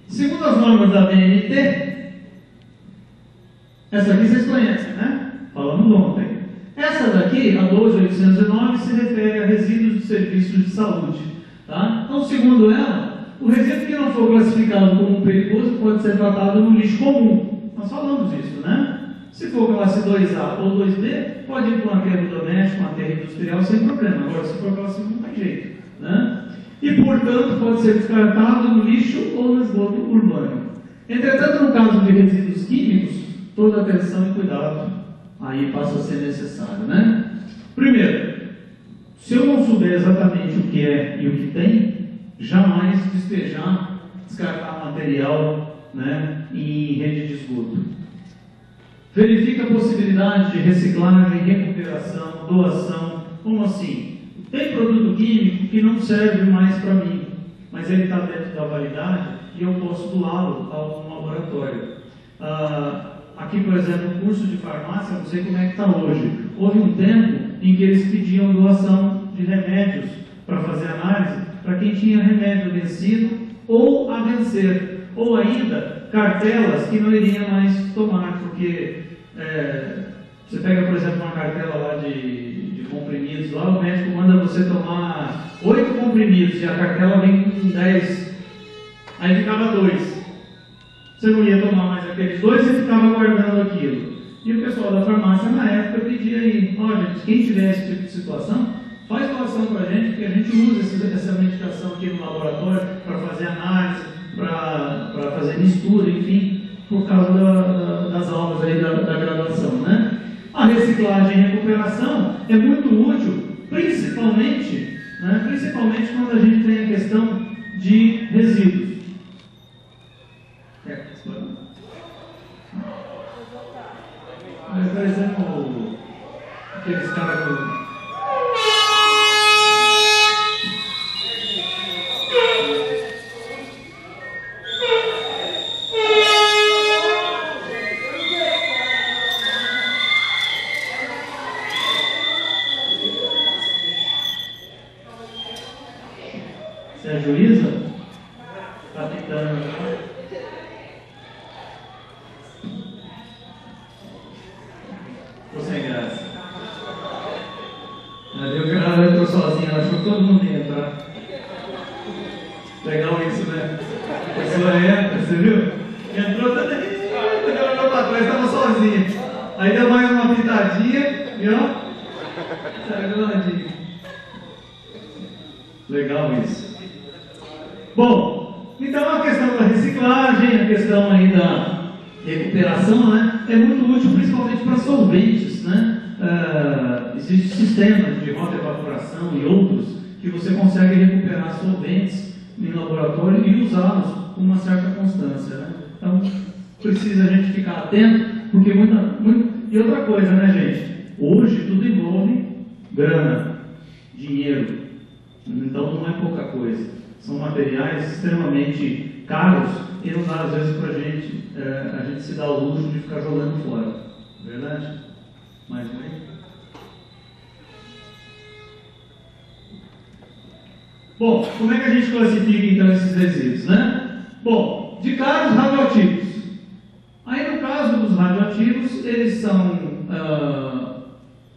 Segundo as normas da BNT, essa aqui vocês conhecem, né? Falamos ontem. Essa daqui, a 12809, se refere a resíduos de serviços de saúde. Tá? Então, segundo ela, o resíduo que não for classificado como perigoso pode ser tratado no lixo comum. Nós falamos isso, né? Se for classe 2A ou 2B, pode ir para um aterro doméstico, um aterro industrial, sem problema. Agora, se for classe 1, não tem jeito. Né? e, portanto, pode ser descartado no lixo ou no esgoto urbano. Entretanto, no caso de resíduos químicos, toda atenção e cuidado aí passa a ser necessário, né? Primeiro, se eu não souber exatamente o que é e o que tem, jamais descartar material, né, em rede de esgoto. Verifique a possibilidade de reciclagem, recuperação, doação. Como assim? Tem produto químico que não serve mais para mim, mas ele está dentro da validade e eu posso doá-lo a um laboratório. Aqui, por exemplo, o curso de farmácia, não sei como é que está hoje. Houve um tempo em que eles pediam doação de remédios para fazer análise para quem tinha remédio vencido ou a vencer, ou ainda cartelas que não iriam mais tomar, porque você pega, por exemplo, uma cartela lá de comprimidos, lá o médico manda você tomar 8 comprimidos e a cartela vem com 10, aí ficava 2. Você não ia tomar mais aqueles 2 e ficava guardando aquilo. E o pessoal da farmácia na época pedia aí, gente, quem tiver esse tipo de situação, faz doação para a gente, porque a gente usa essa medicação aqui no laboratório para fazer análise, para fazer mistura, enfim, por causa das aulas aí da graduação, né? A reciclagem e recuperação é muito útil, principalmente quando a gente tem a questão de resíduos. Por exemplo, aqueles caras do... Você é juíza? Está tentando. Você é graça. Ela entrou sozinha, ela achou que todo mundo ia entrar. Legal isso, né? A pessoa entra, você viu? Entrou também, ela olhou para trás, estava sozinha. Aí deu mais uma pitadinha, viu? Legal isso. Bom, então a questão da reciclagem, a questão aí da recuperação, né, é muito útil principalmente para solventes, né? Existem sistemas de rotoevaporação e outros que você consegue recuperar solventes em laboratório e usá-los com uma certa constância, né? Então, precisa a gente ficar atento, porque E outra coisa, né, gente? Hoje tudo envolve grana, dinheiro, então não é pouca coisa. São materiais extremamente caros e não dá às vezes para a gente se dar o luxo de ficar jogando fora. Verdade? Mais um aí? Bom, como é que a gente classifica então esses resíduos, né? Bom, de caros radioativos. Aí no caso dos radioativos, eles são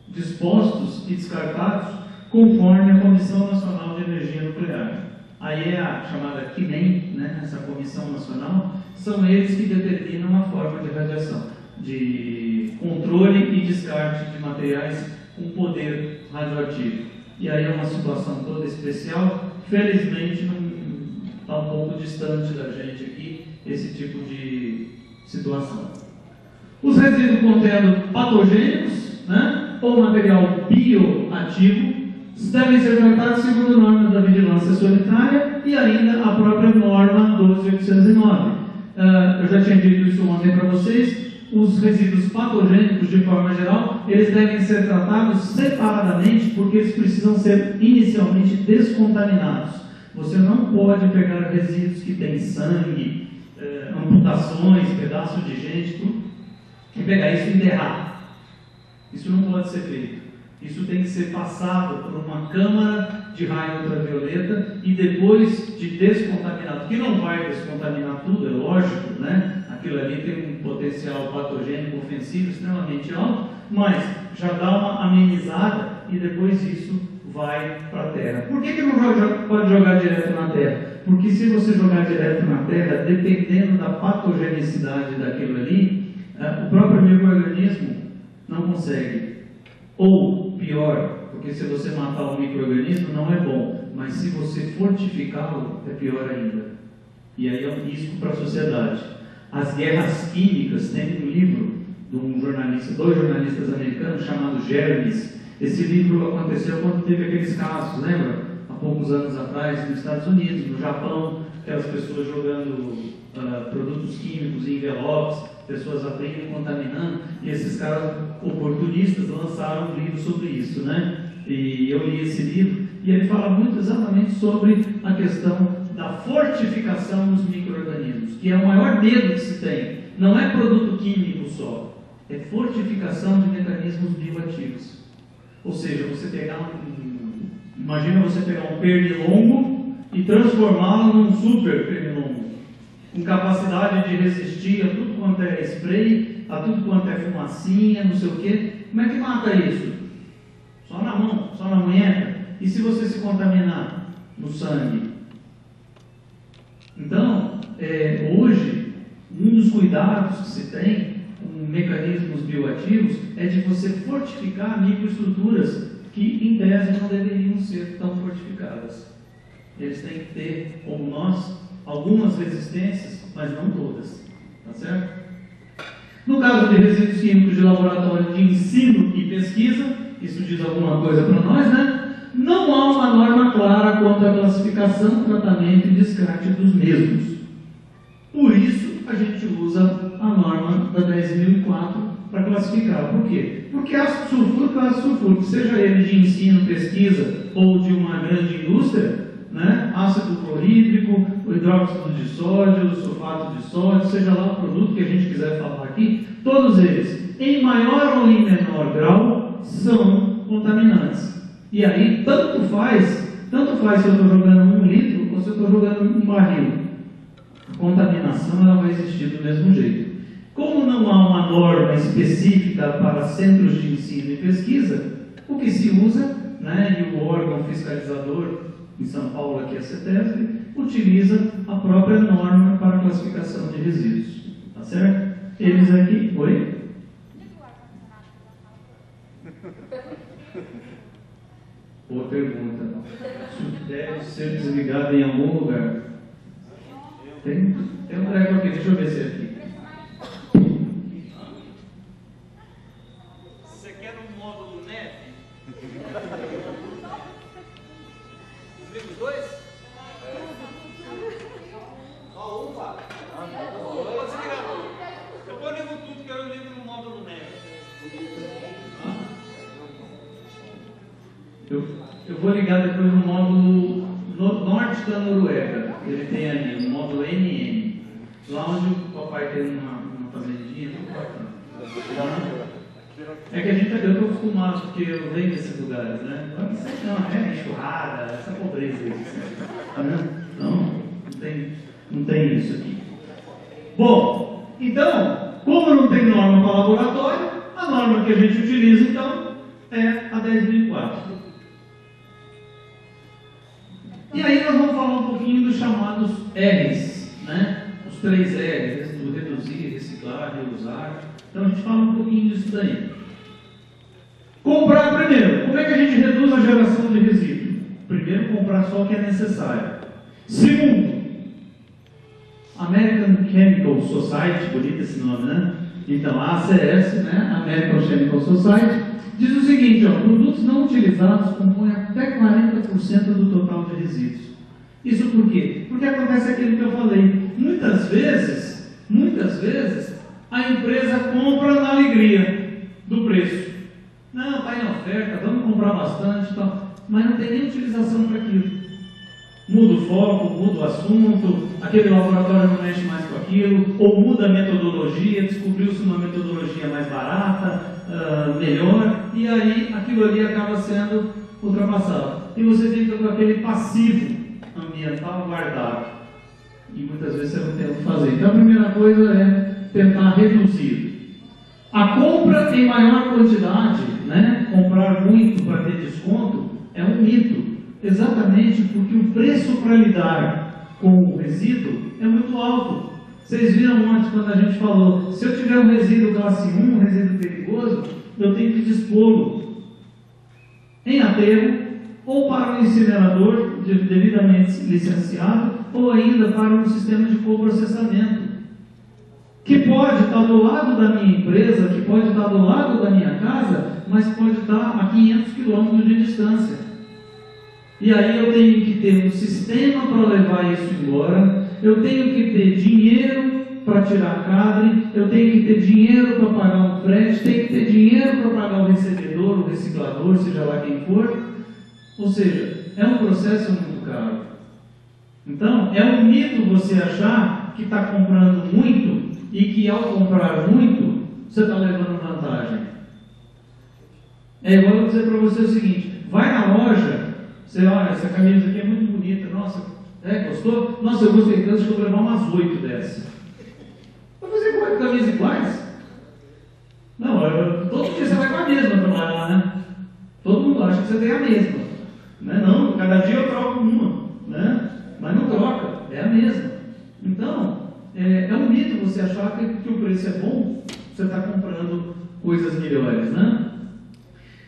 dispostos e descartados conforme a Comissão Nacional de Energia Nuclear. Aí é a chamada CNEM, né? Essa Comissão Nacional, são eles que determinam a forma de radiação, de controle e descarte de materiais com poder radioativo. E aí é uma situação toda especial, felizmente está um pouco distante da gente aqui, esse tipo de situação. Os resíduos contendo patogênicos, né? Ou material bioativo, devem ser tratados segundo normas da vigilância sanitária e ainda a própria norma 12809. Eu já tinha dito isso ontem para vocês. Os resíduos patogênicos, de forma geral, eles devem ser tratados separadamente porque eles precisam ser inicialmente descontaminados. Você não pode pegar resíduos que têm sangue, amputações, pedaços de gente, tudo, e pegar isso e enterrar. Isso não pode ser feito. Isso tem que ser passado por uma câmara de raio ultravioleta e depois de descontaminado, que não vai descontaminar tudo, é lógico, né? Aquilo ali tem um potencial patogênico ofensivo extremamente alto, mas já dá uma amenizada e depois isso vai para a terra. Por que não pode jogar direto na terra? Porque se você jogar direto na terra, dependendo da patogenicidade daquilo ali, o próprio micro-organismo não consegue. Ou pior, porque se você matar um micro-organismo não é bom, mas se você fortificá-lo, é pior ainda. E aí é um risco para a sociedade. As guerras químicas, tem um livro de um jornalista, 2 jornalistas americanos, chamado Jeremys. Esse livro aconteceu quando teve aqueles casos, lembra? Há poucos anos atrás, nos Estados Unidos, no Japão, aquelas pessoas jogando produtos químicos em envelopes, pessoas abrindo e contaminando, e esses caras oportunistas lançaram um livro sobre isso, né? E eu li esse livro, e ele fala muito exatamente sobre a questão da fortificação dos micro-organismos, que é o maior medo que se tem. Não é produto químico só, é fortificação de mecanismos bioativos. Ou seja, você pegar imagina você pegar um pernilongo e transformá-lo num super pernilongo, com capacidade de resistir a tudo quanto é spray, a tudo quanto é fumacinha, não sei o quê. Como é que mata isso? Só na mão, só na munheca. E se você se contaminar no sangue? Então, hoje, um dos cuidados que se tem com mecanismos bioativos é de você fortificar microestruturas que, em tese, não deveriam ser tão fortificadas. Eles têm que ter, como nós, algumas resistências, mas não todas. Tá certo? No caso de resíduos químicos de laboratório de ensino e pesquisa, isso diz alguma coisa para nós, né? Não há uma norma clara quanto à classificação, tratamento e descarte dos mesmos. Por isso, a gente usa a norma da 10.004 para classificar. Por quê? Porque ácido sulfúrico é ácido sulfúrico, seja ele de ensino, pesquisa ou de uma grande indústria, né? Ácido clorídrico, o hidróxido de sódio, o sulfato de sódio, seja lá o produto que a gente quiser falar aqui, todos eles, em maior ou em menor grau, são contaminantes. E aí, tanto faz se eu estou jogando 1 litro ou se eu estou jogando um barril. A contaminação ela vai existir do mesmo jeito. Como não há uma norma específica para centros de ensino e pesquisa, o que se usa, né, e o órgão fiscalizador em São Paulo, aqui a CETESB, utiliza a própria norma para classificação de resíduos. Tá certo? Eles aqui... Oi? Boa pergunta. Deve ser desligado em algum lugar. Tem um treco aqui, deixa eu ver se é aqui. Você quer um módulo neve? Desliga os dois? Ó, um vale. Vou desligar tudo. Depois eu ligo tudo que eu ligo no módulo neve. Eu vou ligar depois no módulo norte da Noruega. Ele tem ali, um módulo NN. Lá onde o papai tem uma fazendinha, muito bacana. É que eu estou acostumado, porque eu venho desses lugares, né? Não, é enxurrada, essa pobreza aí. Não tem isso aqui. Bom, então, como não tem norma para laboratório, a norma que a gente utiliza, então, é a 10.004. E aí nós vamos falar um pouquinho dos chamados R's, né? Os 3 R's, do reduzir, reciclar, reusar. Então a gente fala um pouquinho disso daí. Comprar primeiro. Como é que a gente reduz a geração de resíduo? Primeiro, comprar só o que é necessário. Segundo, American Chemical Society, bonito esse nome, né? Então, a ACS, né? American Chemical Society, diz o seguinte, ó, produtos não utilizados compõem até 40% do total de resíduos. Isso por quê? Porque acontece aquilo que eu falei. Muitas vezes, a empresa compra na alegria do preço. Não, está em oferta, vamos comprar bastante, tal. Mas não tem nem utilização para aquilo. Muda o foco, muda o assunto, aquele laboratório não mexe mais com aquilo, ou muda a metodologia, descobriu-se uma metodologia mais barata, melhor, e aí aquilo ali acaba sendo ultrapassado. E você fica com aquele passivo ambiental guardado. E muitas vezes você não tem o que fazer. Então a primeira coisa é tentar reduzir. A compra em maior quantidade, né? Comprar muito para ter desconto, é um mito. Exatamente porque o preço para lidar com o resíduo é muito alto. Vocês viram ontem quando a gente falou, se eu tiver um resíduo classe 1, um resíduo perigoso, eu tenho que dispô-lo em aterro, ou para um incinerador devidamente licenciado, ou ainda para um sistema de coprocessamento, que pode estar do lado da minha empresa, que pode estar do lado da minha casa, mas pode estar a 500 quilômetros de distância. E aí eu tenho que ter um sistema para levar isso embora, eu tenho que ter dinheiro para tirar cadre, eu tenho que ter dinheiro para pagar um frete, tenho que ter dinheiro para pagar o recebedor, o reciclador, seja lá quem for. Ou seja, é um processo muito caro. Então, é um mito você achar que está comprando muito e que ao comprar muito, você está levando vantagem. É igual eu dizer para você o seguinte: vai na loja, você olha, essa camisa aqui é muito bonita, nossa, gostou? Nossa, eu gostei tanto, acho que eu vou levar umas 8 dessas. Mas você compra camisas iguais? Não, todo dia você vai com a mesma trabalhar, né? Todo mundo acha que você tem a mesma. Né? Não, cada dia eu troco uma, né? Mas não troca, é a mesma. Então, é um mito você achar que o preço é bom, você está comprando coisas melhores, né?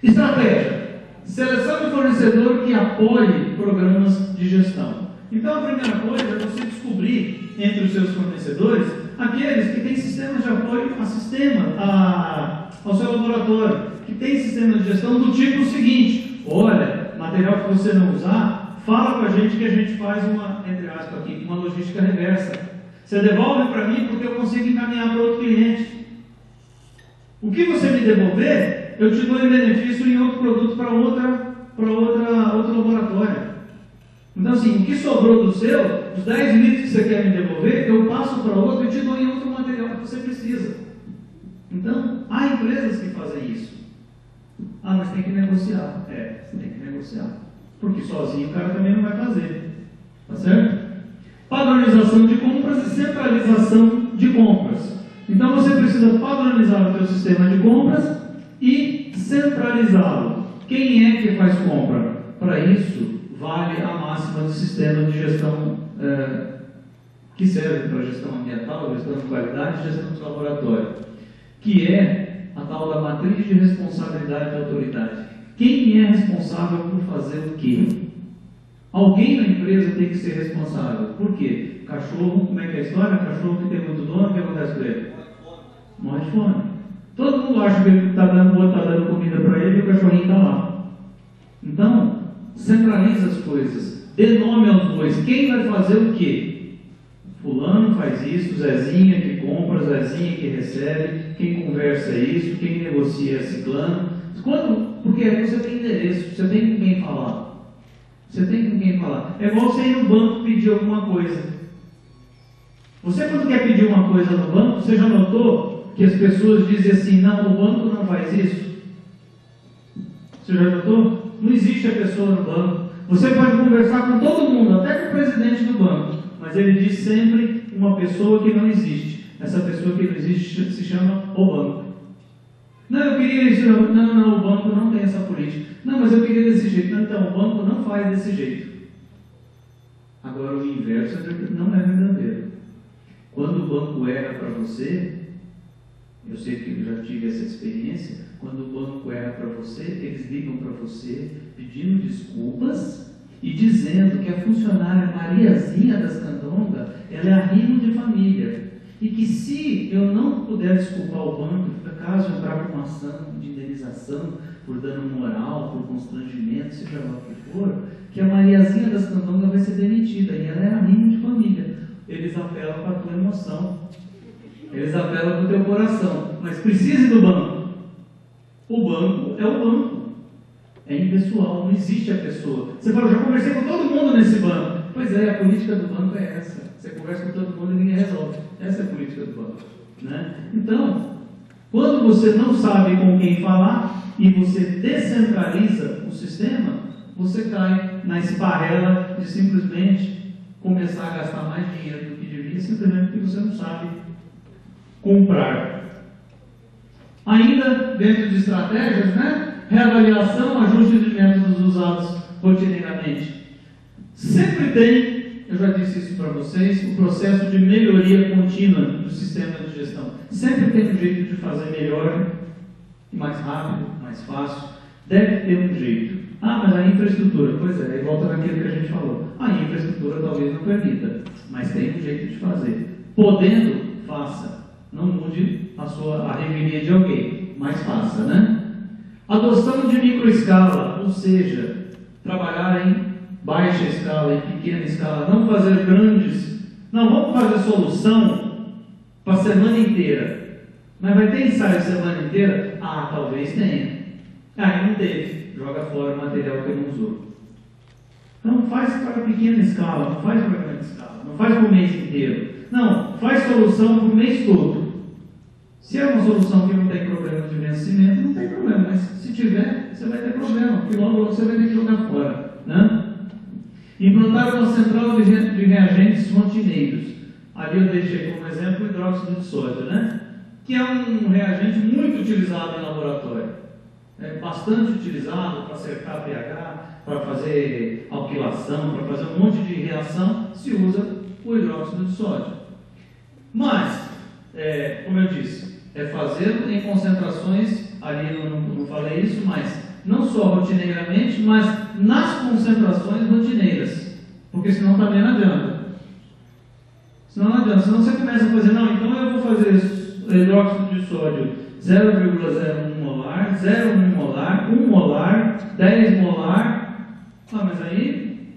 Estratégia: seleção de fornecedor que apoie programas de gestão. Então, a primeira coisa é você descobrir entre os seus fornecedores aqueles que têm sistemas de apoio ao seu laboratório, que tem sistema de gestão do tipo seguinte: olha, material que você não usar, fala com a gente que a gente faz uma, entre aspas aqui, uma logística reversa. Você devolve para mim porque eu consigo encaminhar para outro cliente. O que você me devolver, eu te dou em benefício em outro produto para outro laboratório. Então assim, o que sobrou do seu, os 10 litros que você quer me devolver, eu passo para outro e te dou em outro material que você precisa. Então, há empresas que fazem isso. Ah, mas tem que negociar. Você tem que negociar. Porque sozinho o cara também não vai fazer. Tá certo? Padronização de compras e centralização de compras. Então você precisa padronizar o seu sistema de compras e centralizá-lo. Quem é que faz compra? Para isso, vale a máxima do sistema de gestão que serve para gestão ambiental, gestão de qualidade e gestão de laboratório, que é a tal da matriz de responsabilidade da autoridade. Quem é responsável por fazer o quê? Alguém na empresa tem que ser responsável. Por quê? Cachorro, como é que é a história? Cachorro que tem muito dono, o que acontece com ele? Morre de fome. Todo mundo acha que ele está dando comida para ele e o cachorrinho está lá. Então, centraliza as coisas. Dê nome aos bois. Quem vai fazer o quê? Fulano faz isso, Zezinha que compra, Zezinha que recebe, quem conversa é isso, quem negocia é ciclano. Porque você tem endereço, você tem com quem falar. Você tem com quem falar. É igual você ir no banco pedir alguma coisa. Você quando quer pedir uma coisa no banco, você já notou que as pessoas dizem assim: não, o banco não faz isso? Você já notou? Não existe a pessoa no banco. Você pode conversar com todo mundo, até com o presidente do banco, mas ele diz sempre uma pessoa que não existe. Essa pessoa que não existe se chama o banco. Não, eu queria isso. Não, o banco não tem essa política. Não, mas eu queria desse jeito. Então, o banco não faz desse jeito. Agora, o inverso não é verdadeiro. Quando o banco erra para você, eu sei que eu já tive essa experiência, quando o banco erra para você, eles ligam para você pedindo desculpas e dizendo que a funcionária Mariazinha das Candonga, ela é arrimo de família. E que se eu não puder desculpar o banco, caso eu entrar com uma ação de indenização por dano moral, por constrangimento, seja lá o que for, que a Mariazinha das Candonga vai ser demitida, e ela é arrimo de família. Eles apelam para a tua emoção, eles apelam para o teu coração, mas precise do banco. O banco é o banco, é impessoal, não existe a pessoa. Você fala: já conversei com todo mundo nesse banco. Pois é, a política do banco é essa. Você conversa com todo mundo e ninguém resolve. Essa é a política do banco, né? Então, quando você não sabe com quem falar e você descentraliza o sistema, você cai na esparrela de simplesmente começar a gastar mais dinheiro do que devia, simplesmente porque você não sabe comprar. Ainda dentro de estratégias, né? Reavaliação, ajuste de métodos usados rotineiramente. Sempre tem, eu já disse isso para vocês, o processo de melhoria contínua do sistema de gestão. Sempre tem um jeito de fazer melhor, mais rápido, mais fácil. Deve ter um jeito. Ah, mas a infraestrutura, pois é, aí volta naquilo que a gente falou. A infraestrutura talvez não permita, mas tem um jeito de fazer. Podendo, faça. Não mude a revelia de alguém, mas faça, né? Adoção de microescala, ou seja, trabalhar em baixa escala, em pequena escala, não fazer grandes. Não, vamos fazer solução para a semana inteira. Mas vai ter ensaio a semana inteira? Ah, talvez tenha. Ah, não teve. Joga fora o material que não usou. Então faz para pequena escala, não faz para grande escala, não faz para o mês inteiro. Não, faz solução para o mês todo. Se é uma solução que não tem problema de vencimento, não tem problema, mas se tiver, você vai ter problema, porque logo você vai ter que jogar fora, né? Implantar uma central de reagentes rotineiros. Ali eu deixei como exemplo o hidróxido de sódio, né? Que é um reagente muito utilizado em laboratório. É bastante utilizado para cercar pH, para fazer alquilação, para fazer um monte de reação, se usa o hidróxido de sódio. Mas, como eu disse, é fazê-lo em concentrações, ali eu não falei isso, mas não só rotineiramente, mas nas concentrações rotineiras, porque senão também não adianta. Senão não adianta, senão você começa a fazer, não, então eu vou fazer hidróxido de sódio 0,01 molar, 0,1 molar, 1 molar, 10 molar, mas aí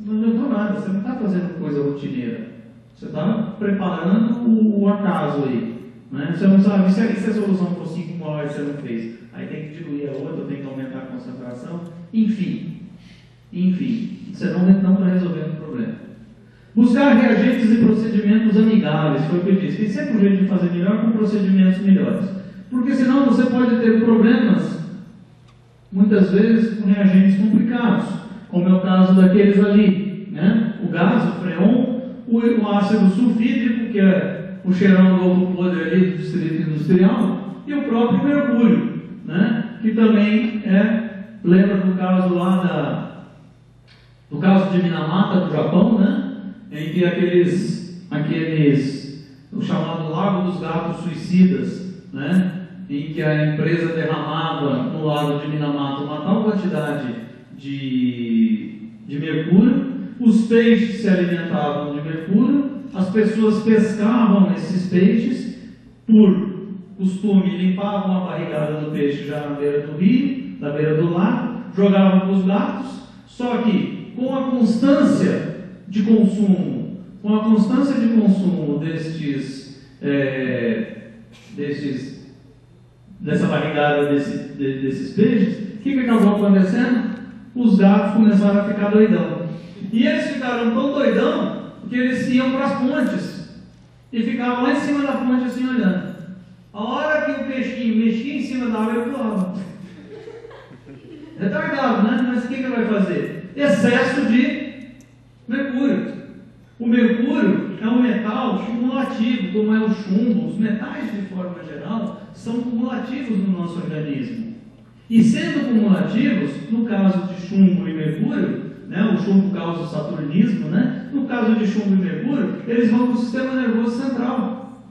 não adiantou nada, você não está fazendo coisa rotineira, você está preparando o acaso aí. Né? Você não sabe, se a solução for 5 molar e você não fez, aí tem que diluir a outra, tem que aumentar a concentração, enfim, você não está resolvendo o problema. Buscar reagentes e procedimentos amigáveis, foi o que eu disse, tem sempre um jeito de fazer melhor com procedimentos melhores, porque senão você pode ter problemas, muitas vezes, com reagentes complicados, como é o caso daqueles ali, né? O gás, o freon, o ácido sulfídrico, que é o cheirão do ovo podre ali do distrito industrial, e o próprio mercúrio, né? Que também lembra do caso lá do caso de Minamata, do Japão, né? Em que o chamado Lago dos Gatos Suicidas, né? Em que a empresa derramava no lago de Minamata uma tal quantidade de mercúrio, os peixes se alimentavam de mercúrio, as pessoas pescavam esses peixes, por costume limpavam a barrigada do peixe já na beira do rio, na beira do lago, jogavam para os gatos, só que com a constância de consumo, dessa barrigada desses peixes, o que acabou acontecendo? Os gatos começaram a ficar doidão. E eles ficaram tão doidão que eles iam para as pontes e ficavam lá em cima da ponte assim olhando. A hora que o peixinho mexia em cima da água, ele pulava. Retardado, né? Mas o que ele vai fazer? Excesso de mercúrio. O mercúrio é um metal cumulativo, como é o chumbo. Os metais, de forma geral, são cumulativos no nosso organismo. E sendo cumulativos, no caso de chumbo e mercúrio, né, o chumbo causa o saturnismo, né? No caso de chumbo e mercúrio, eles vão para o sistema nervoso central.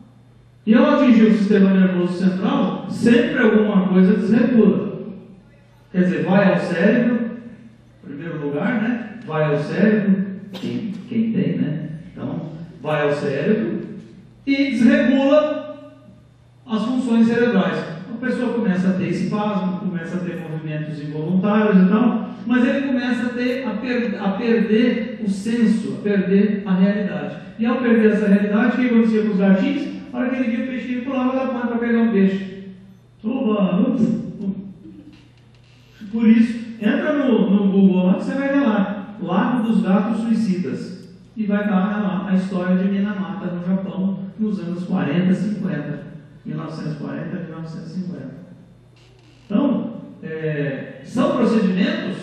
E ao atingir o sistema nervoso central, sempre alguma coisa desregula. Quer dizer, vai ao cérebro, em primeiro lugar, né? Vai ao cérebro, quem tem, né? Então, vai ao cérebro e desregula as funções cerebrais. A pessoa começa a ter espasmo, começa a ter movimentos involuntários e tal, mas ele começa a perder o senso, a perder a realidade. E ao perder essa realidade, o que acontecia com os gatinhos? A hora que ele via o peixinho, pulava da ponta para pegar um peixe. Por isso, entra no Google lá que você vai ver lá, Lago dos Gatos Suicidas, e vai dar lá a história de Minamata no Japão nos anos 40, 50, 1940 a 1950. Então, são procedimentos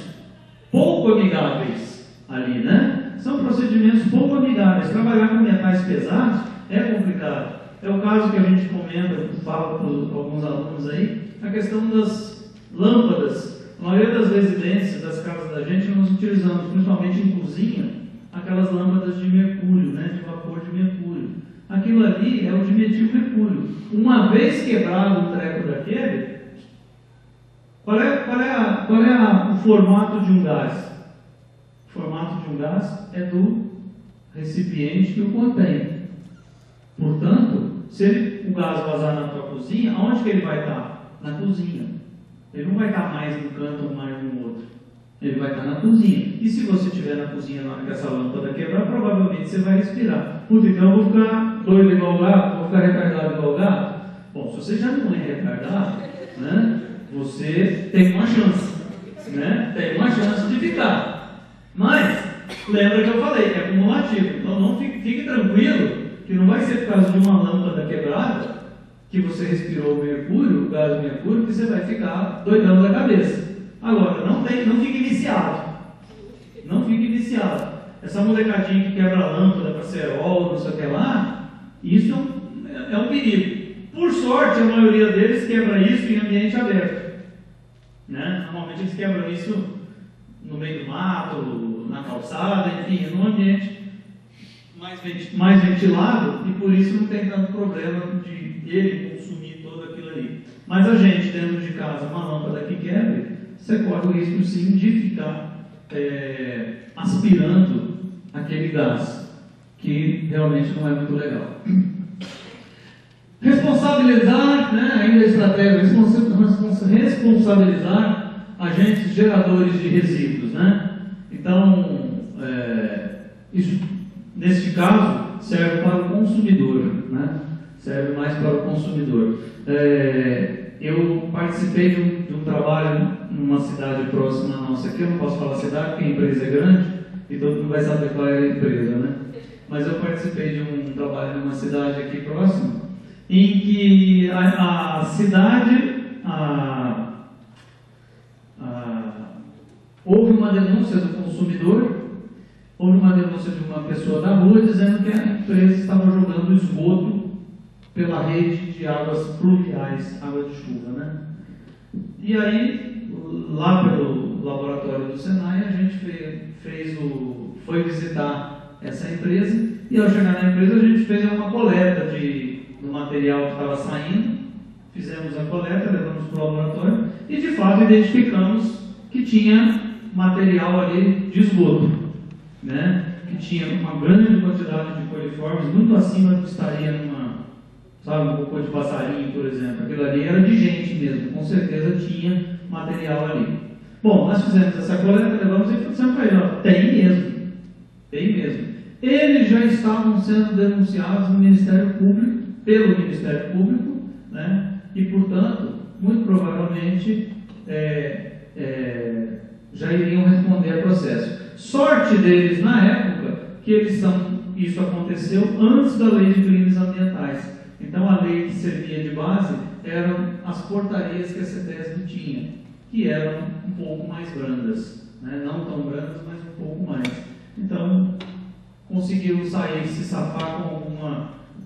pouco amigáveis ali, né? São procedimentos pouco amigáveis. Trabalhar com metais pesados é complicado. É o caso que a gente comenta, fala com alguns alunos aí, a questão das lâmpadas. A maioria das residências, das casas da gente, nós utilizamos, principalmente em cozinha, aquelas lâmpadas de mercúrio, né, de vapor de mercúrio. Aquilo ali é o de metilmercúrio. Uma vez quebrado o treco daquele, Qual é o formato de um gás? O formato de um gás é do recipiente que o contém. Portanto, se o gás vazar na tua cozinha, aonde que ele vai estar? Na cozinha. Ele não vai estar mais num canto ou mais no outro. Ele vai estar na cozinha. E se você estiver na cozinha na hora que essa lâmpada quebrar, provavelmente você vai respirar. Puta, então eu vou ficar doido igual o gato, vou ficar retardado igual o gato. Bom, se você já não é retardado, né, você tem uma chance. Né? Tem uma chance de ficar. Mas, lembra que eu falei, que é acumulativo. Então não fique tranquilo que não vai ser por causa de uma lâmpada quebrada que você respirou o mercúrio, o gás de mercúrio, que você vai ficar doidão da cabeça. Agora, não fique viciado. Não fique viciado. Essa molecadinha que quebra a lâmpada para cerol, não sei o que lá, isso é um perigo. Por sorte, a maioria deles quebra isso em ambiente aberto. Né? Normalmente eles quebram isso no meio do mato, na calçada, enfim, num ambiente mais ventilado, e por isso não tem tanto problema de ele consumir todo aquilo ali. Mas a gente, dentro de casa, uma lâmpada que quebre, você corre o risco sim de ficar aspirando aquele gás, que realmente não é muito legal. Responsabilizar, né, ainda a estratégia, responsabilizar agentes geradores de resíduos. Né? Então, isso, neste caso, serve para o consumidor, né? Serve mais para o consumidor. Eu participei de um trabalho numa cidade próxima à nossa aqui, eu não posso falar cidade porque a empresa é grande e todo mundo vai saber qual é a empresa, né? Mas eu participei de um trabalho numa cidade aqui próxima, em que a cidade houve uma denúncia do consumidor, houve uma denúncia de uma pessoa da rua dizendo que a empresa estava jogando esgoto pela rede de águas pluviais, água de chuva, né? E aí, lá pelo laboratório do Senai, a gente foi visitar essa empresa, e ao chegar na empresa a gente fez uma coleta do material que estava saindo, fizemos a coleta, levamos para o laboratório, e de fato identificamos que tinha material ali de esgoto, né? Que tinha uma grande quantidade de coliformes, muito acima do que estaria um cocô de passarinho, por exemplo. Aquilo ali era de gente mesmo, com certeza tinha material ali. Bom, nós fizemos essa coleta, levamos e dissemos para ele, tem mesmo. Eles já estavam sendo denunciados no Ministério Público, pelo Ministério Público, né? E, portanto, muito provavelmente já iriam responder a processo. Sorte deles na época que isso aconteceu antes da Lei de Crimes Ambientais. Então a lei que servia de base eram as portarias que a CETESB tinha, que eram um pouco mais brandas, né? Não tão brandas, mas um pouco mais. Então conseguiram se safar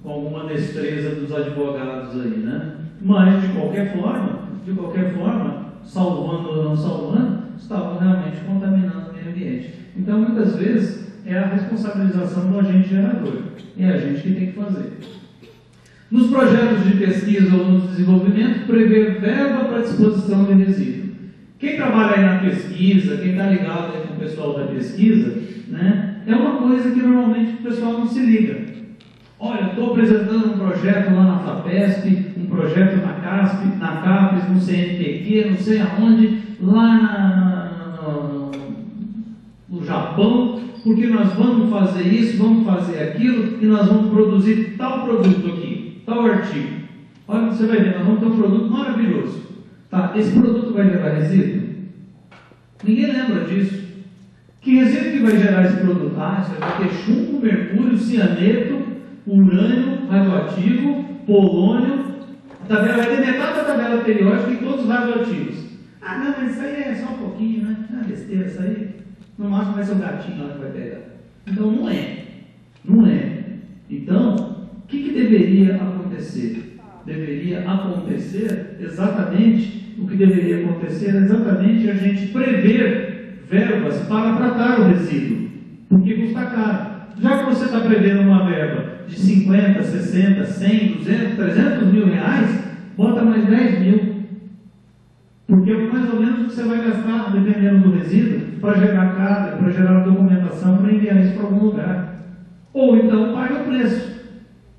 com alguma destreza dos advogados aí, né? Mas de qualquer forma, salvando ou não salvando, estavam realmente contaminando o meio ambiente. Então muitas vezes é a responsabilização do agente gerador, é a gente que tem que fazer. Nos projetos de pesquisa ou no desenvolvimento, prever verba para disposição de resíduo. Quem trabalha aí na pesquisa, quem está ligado aí com o pessoal da pesquisa, né, é uma coisa que normalmente o pessoal não se liga. Olha, estou apresentando um projeto lá na FAPESP, um projeto na CAPES, no CNPq, não sei aonde, lá no Japão, porque nós vamos fazer isso, vamos fazer aquilo, e nós vamos produzir tal produto aqui, tal artigo. Olha, você vai ver, nós vamos ter um produto maravilhoso. Tá, esse produto vai gerar resíduo? Ninguém lembra disso. Que resíduo que vai gerar esse produto? Isso vai ter chumbo, mercúrio, cianeto, urânio, radioativo, polônio. Vai ter metade da tabela periódica e todos os radioativos. Não, mas isso aí é só um pouquinho, né? Besteira, isso aí. No máximo vai ser um gatinho lá que vai pegar. Então não é. Então, o que deveria acontecer? Deveria acontecer exatamente o que deveria acontecer, exatamente a gente prever verbas para tratar o resíduo, porque custa caro. Já que você está prevendo uma verba de 50, 60, 100, 200, 300 mil reais, bota mais 10 mil, porque mais ou que você vai gastar, dependendo do resíduo, para gerar carga, para gerar documentação, para enviar isso para algum lugar. Ou então paga o preço,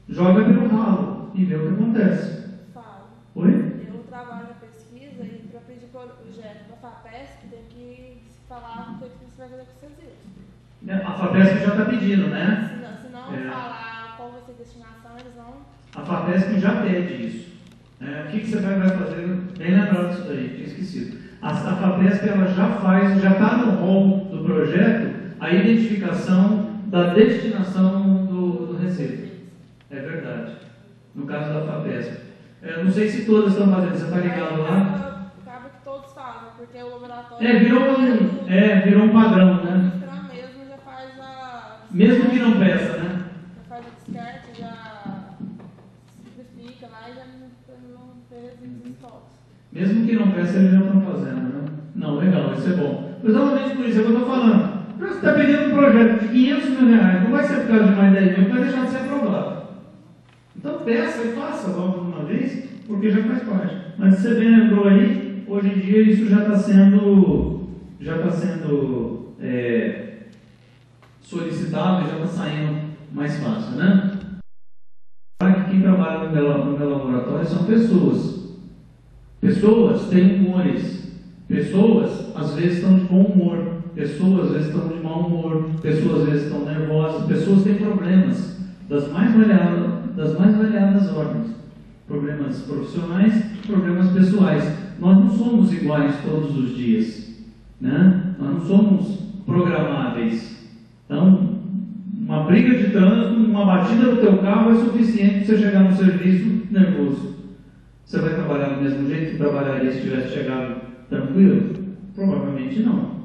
joga pelo ralo e vê o que acontece. Falo. Oi? Eu trabalho na pesquisa e para pedir projeto para a FAPESP tem que falar o que você vai fazer com os resíduos. A FAPESP já está pedindo, né? Se não falar qual vai ser a destinação, eles não... A FAPESP já pede isso. O que você vai fazer? Bem lembrado disso daí, tinha esquecido. A FAPESP ela já está no rol do projeto a identificação da destinação do resíduo. É verdade. No caso da FAPESP. Não sei se todas estão fazendo, você está ligado lá? Acaba que todos fazem, porque o laboratório... Virou um padrão, né? Mesmo já faz a... Mesmo que não peça, né? Já faz a descarte, já simplifica lá e já não tem resíduos em estoques. Mesmo que não peça, eles já estão fazendo, né? Não, legal, isso é bom. Exatamente por isso é que eu estou falando. Você está pedindo um projeto de 500 mil reais, não vai ser por causa de mais 10 mil, vai deixar de ser aprovado. Então peça e faça logo de uma vez, porque já faz parte. Mas você bem lembrou aí, hoje em dia isso já está sendo solicitado e já está saindo mais fácil, né? Quem trabalha no meu laboratório são pessoas. Pessoas têm humores. Pessoas às vezes estão de bom humor. Pessoas às vezes estão de mau humor. Pessoas às vezes estão nervosas. Pessoas têm problemas das mais variadas ordens. Problemas profissionais, problemas pessoais. Nós não somos iguais todos os dias, né? Nós não somos programáveis. Então, uma briga de trânsito, uma batida no teu carro é suficiente para você chegar no serviço nervoso. Você vai trabalhar do mesmo jeito que trabalharia se tivesse chegado tranquilo? Provavelmente não.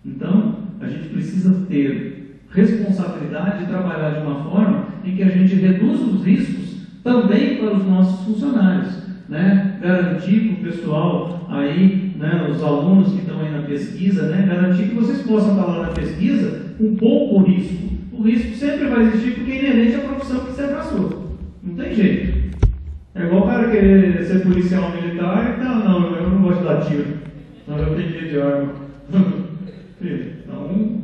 Então, a gente precisa ter responsabilidade de trabalhar de uma forma em que a gente reduza os riscos também para os nossos funcionários, né? Garantir para o pessoal aí, né, os alunos que estão aí na pesquisa, né, garantir que vocês possam estar lá na pesquisa com pouco risco. O risco sempre vai existir porque é inerente à profissão que você abraçou. Não tem jeito. É igual o cara querer ser policial militar e não, eu não gosto de dar tiro. Não, eu tenho medo de arma. Então,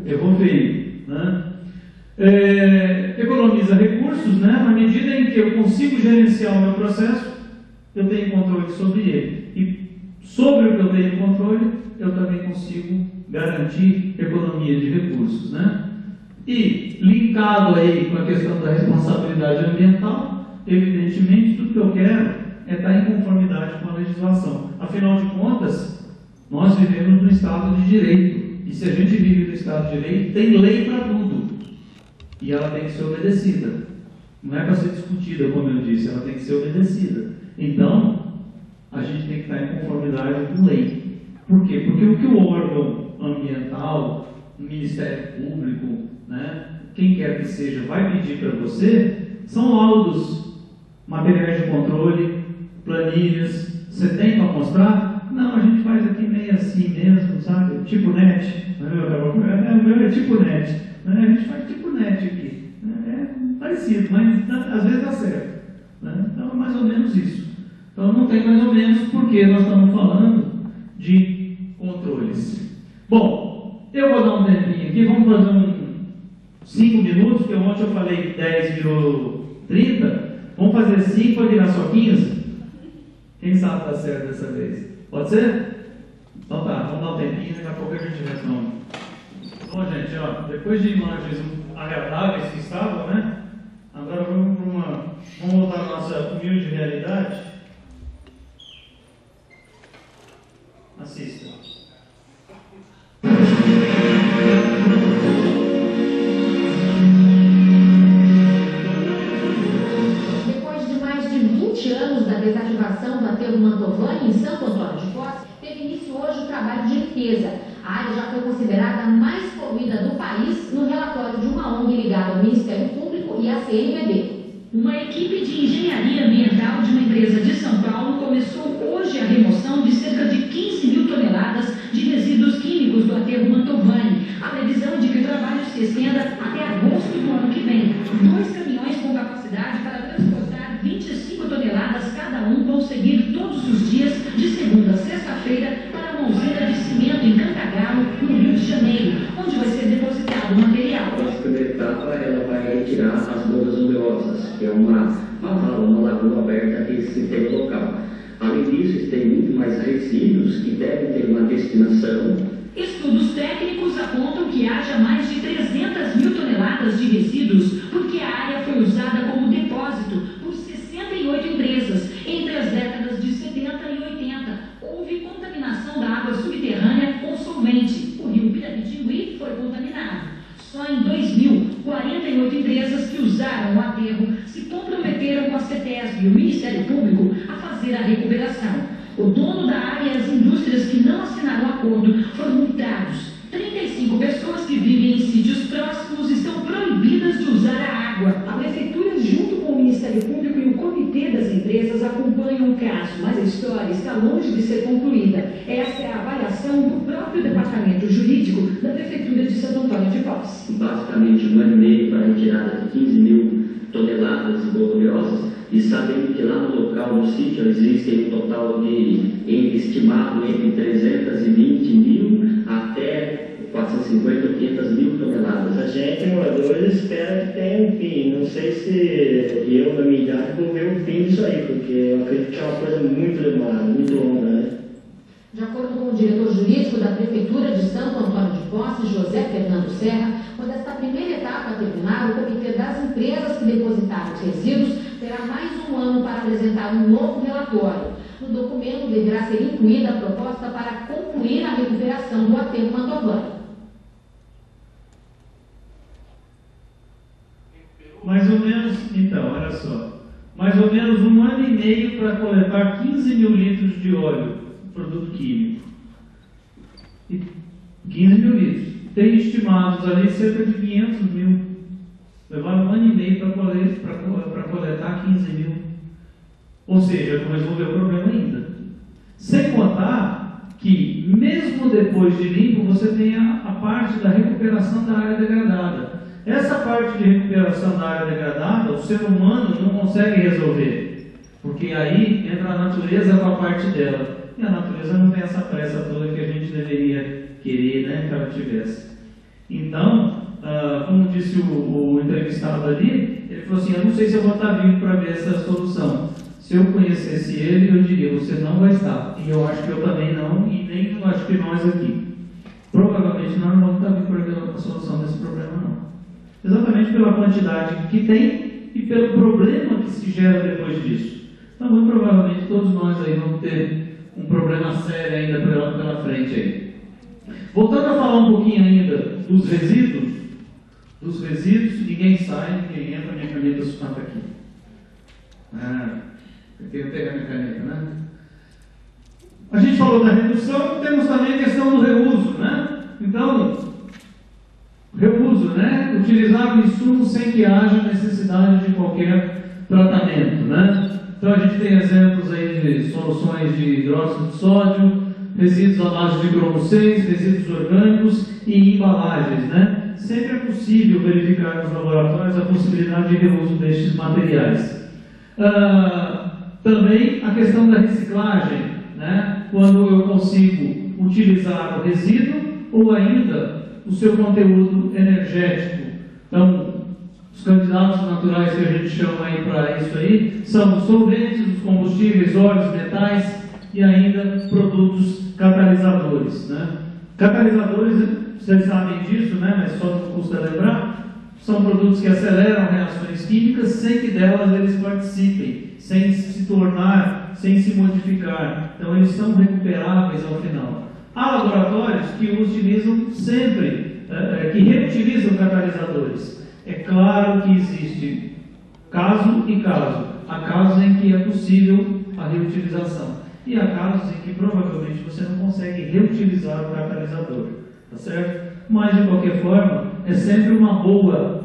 errou feio, né? Economiza recursos, né? Na medida em que eu consigo gerenciar o meu processo, eu tenho controle sobre ele. E sobre o que eu tenho controle, eu também consigo garantir economia de recursos, né? E linkado aí com a questão da responsabilidade ambiental, evidentemente tudo que eu quero é estar em conformidade com a legislação. Afinal de contas, nós vivemos no Estado de Direito. E se a gente vive no Estado de Direito, tem lei para tudo. E ela tem que ser obedecida. Não é para ser discutida, como eu disse, ela tem que ser obedecida. Então, a gente tem que estar em conformidade com lei. Por quê? Porque o que o órgão ambiental, o Ministério Público, né, quem quer que seja, vai pedir para você, são laudos, materiais de controle, planilhas. Você tem para mostrar? Não, a gente faz aqui meio assim mesmo, sabe? Tipo net. O meu é tipo net. A gente faz tipo net aqui. É parecido, mas às vezes dá certo. Né? Então é mais ou menos isso. Então não tem mais ou menos porque nós estamos falando de controles. Bom, eu vou dar um tempinho aqui, vamos fazer 5 minutos, porque ontem eu falei 10 virou 30. Vamos fazer 5 para virar só 15? Quem sabe está certo dessa vez? Pode ser? Então tá, vamos dar um tempinho, daqui a pouco a gente retorna. Bom, gente, ó, depois de imagens agradáveis que estavam, né? Agora vamos voltar à nossa humilde realidade. Assista. Depois de mais de 20 anos da desativação do aterro Mantovani, em Santo Antônio de Posse, teve início hoje o trabalho de limpeza. A área já foi considerada a mais poluída do país no relatório de uma ONG ligada ao Ministério Público e à CNBB. Uma equipe de engenharia ambiental de uma empresa de São Paulo começou hoje a remoção de cerca de 15 mil toneladas de resíduos químicos do aterro Mantovani. A previsão é de que o trabalho se estenda até agosto do ano que vem. 2 caminhões com capacidade para transportar 25 toneladas toneladas cada um vão seguir todos os dias, de segunda a sexta-feira, para uma usina de cimento em Cantagalo, no Rio de Janeiro, onde vai ser depositado o material. A primeira etapa, ela vai retirar as bolhas oleosas, que é uma lagoa aberta que se tem no local. Além disso, tem muito mais resíduos que devem ter uma destinação. Estudos técnicos apontam que haja mais de 300 mil toneladas de resíduos, porque a área foi usada como depósito por 68 empresas entre as décadas de 70 e 80. Houve contaminação da água subterrânea com solvente. O rio Pirapitingui foi contaminado. Só em 2000, 48 empresas que usaram o aterro se comprometeram com a CETESB e o Ministério Público a fazer a recuperação. O dono da área e as indústrias que não assinaram o acordo foram multados. 35 pessoas que vivem em sítios próximos estão proibidas de usar a água. A Prefeitura, junto com o Ministério Público e o Comitê das Empresas, acompanham o caso, mas a história está longe de ser concluída. Essa é a avaliação do próprio Departamento Jurídico da Prefeitura de Santo Antônio de Posse. Basicamente, 1 ano e meio para a retirada de 15 mil toneladas de bolhas oleosas, e sabendo que lá no local, no sítio, existem um total de estimado entre 320 mil até 450 ou 500 mil toneladas. A gente, moradores, espera que tenha um fim. Não sei se eu, na minha idade, vou ver o fim disso aí, porque eu acredito que é uma coisa muito demorada, muito longa, né? De acordo com o diretor jurídico da Prefeitura de Santo Antônio de Posse, José Fernando Serra, quando esta primeira etapa terminar, o Comitê das Empresas que depositaram os resíduos terá mais um ano para apresentar um novo relatório. No documento deverá ser incluída a proposta para concluir a recuperação do aterro Mantovani. Mais ou menos, então, olha só, mais ou menos 1 ano e meio para coletar 15 mil litros de óleo, produto químico. 15 mil litros. Tem estimados ali cerca de 500 mil. Levaram 1 ano e meio para coletar 15 mil. Ou seja, não resolveu o problema ainda. Sem contar que, mesmo depois de limpo, você tem a parte da recuperação da área degradada. Essa parte de recuperação da área degradada, o ser humano não consegue resolver. Porque aí entra a natureza com a parte dela. E a natureza não tem essa pressa toda que a gente deveria querer, né, que ela tivesse. Então, como disse o entrevistado ali, ele falou assim, eu não sei se eu vou estar vivo para ver essa solução. Se eu conhecesse ele, eu diria, você não vai estar. E eu acho que eu também não, e nem eu acho que nós aqui. Provavelmente nós não vamos estar vivos para ver a solução desse problema, não. Exatamente pela quantidade que tem e pelo problema que se gera depois disso. Então, muito provavelmente todos nós aí vamos ter um problema sério ainda pela frente aí. Voltando a falar um pouquinho ainda dos resíduos, ninguém sai, ninguém entra, minha caneta está aqui. Eu queria pegar minha caneta, né? A gente falou da redução, temos também a questão do reuso, né? Então, reuso, né? Utilizar o insumo sem que haja necessidade de qualquer tratamento, né? Então a gente tem exemplos aí de soluções de hidróxido de sódio, resíduos à base de cromo 6, resíduos orgânicos e embalagens, né? Sempre é possível verificar nos laboratórios a possibilidade de reuso destes materiais. Também a questão da reciclagem, né? Quando eu consigo utilizar o resíduo ou ainda o seu conteúdo energético. Então, os candidatos naturais que a gente chama aí para isso aí são os solventes, os combustíveis, óleos, metais e ainda produtos catalisadores, né? Catalisadores, vocês sabem disso, né? Mas só não custa lembrar, são produtos que aceleram reações químicas sem que delas eles participem, sem se tornar, sem se modificar. Então eles são recuperáveis ao final. Há laboratórios que utilizam sempre, que reutilizam catalisadores. É claro que existe caso e caso. Há casos em que é possível a reutilização. E há casos em que provavelmente você não consegue reutilizar o catalisador. Tá certo? Mas, de qualquer forma, é sempre uma boa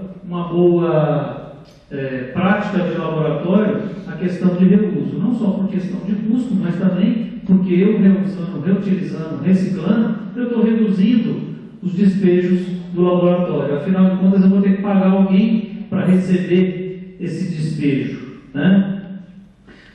prática de laboratório a questão de reuso. Não só por questão de custo, mas também porque eu reusando, reutilizando, reciclando, eu estou reduzindo os despejos do laboratório. Afinal de contas, eu vou ter que pagar alguém para receber esse despejo, né?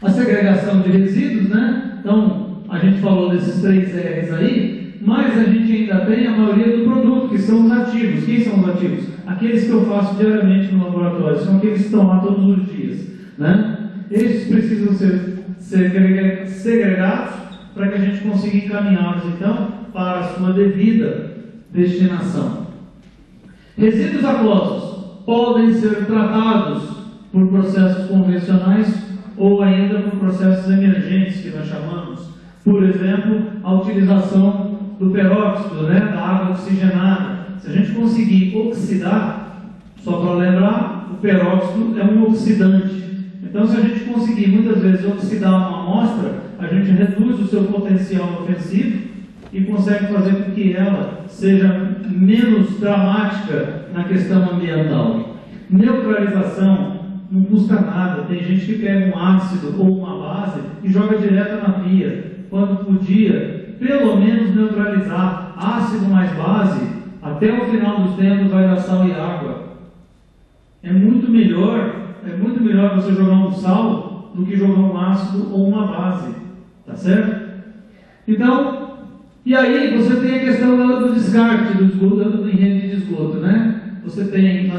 A segregação de resíduos, né? Então, a gente falou desses 3 R's aí, mas a gente ainda tem a maioria do produto, que são os ativos. Quem são os ativos? Aqueles que eu faço diariamente no laboratório, são aqueles que estão lá todos os dias, né? Esses precisam ser segregados para que a gente consiga encaminhá-los, então, para a sua devida destinação. Resíduos aquosos podem ser tratados por processos convencionais ou ainda por processos emergentes, que nós chamamos. Por exemplo, a utilização do peróxido, né, da água oxigenada. Se a gente conseguir oxidar, só para lembrar, o peróxido é um oxidante. Então, se a gente conseguir muitas vezes oxidar uma amostra, a gente reduz o seu potencial ofensivo e consegue fazer com que ela seja menos dramática na questão ambiental. Neutralização não custa nada. Tem gente que pega um ácido ou uma base e joga direto na pia, quando podia pelo menos neutralizar. Ácido mais base, até o final dos tempos vai dar sal e água. É muito melhor você jogar um sal do que jogar um ácido ou uma base, tá certo? Então, e aí você tem a questão do descarte do esgoto, em rede de esgoto, né? Nós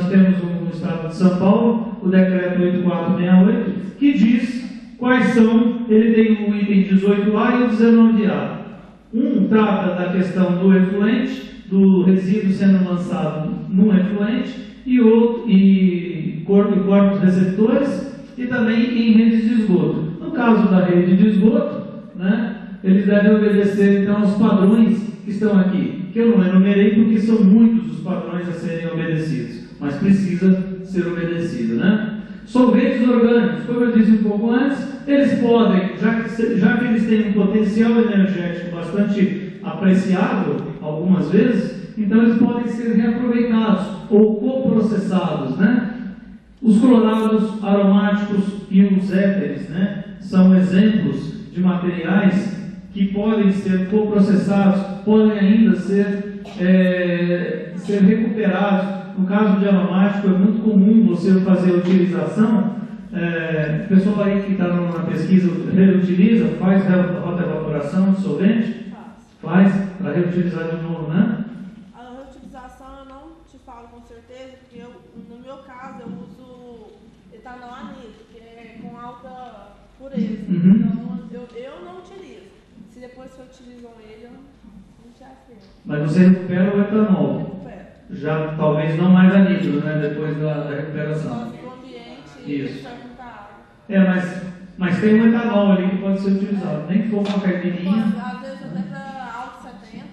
temos no estado de São Paulo o decreto 8468, que diz quais são, ele tem o item 18A e o 19A. Um trata da questão do efluente, do resíduo sendo lançado num efluente, e corpos receptores, e também em redes de esgoto. No caso da rede de esgoto, né, eles devem obedecer então aos padrões que estão aqui, que eu não enumerei porque são muitos os padrões a serem obedecidos, mas precisa ser obedecido, né? Solventes orgânicos, como eu disse um pouco antes, eles podem, já que eles têm um potencial energético bastante apreciável algumas vezes, então eles podem ser reaproveitados ou coprocessados, né? Os clorados aromáticos e os éteres, né, são exemplos de materiais que podem ser coprocessados, podem ainda ser recuperados. No caso de aromático, é muito comum você fazer a utilização. O pessoal aí que está na pesquisa reutiliza, faz rotaevaporação de solvente, faz para reutilizar de novo, né? A reutilização eu não te falo com certeza, porque no meu caso eu uso etanol anidro, que é com alta pureza. Então eu não utilizo. Se depois que utilizam ele, eu não te afirmo. Mas você recupera o etanol? Recupera. Já talvez não mais anidro, né? Depois da recuperação. Só do ambiente. Isso. Água. Mas tem um etanol ali que pode ser utilizado. Nem que for uma caipirinha. Às vezes até para alto 70.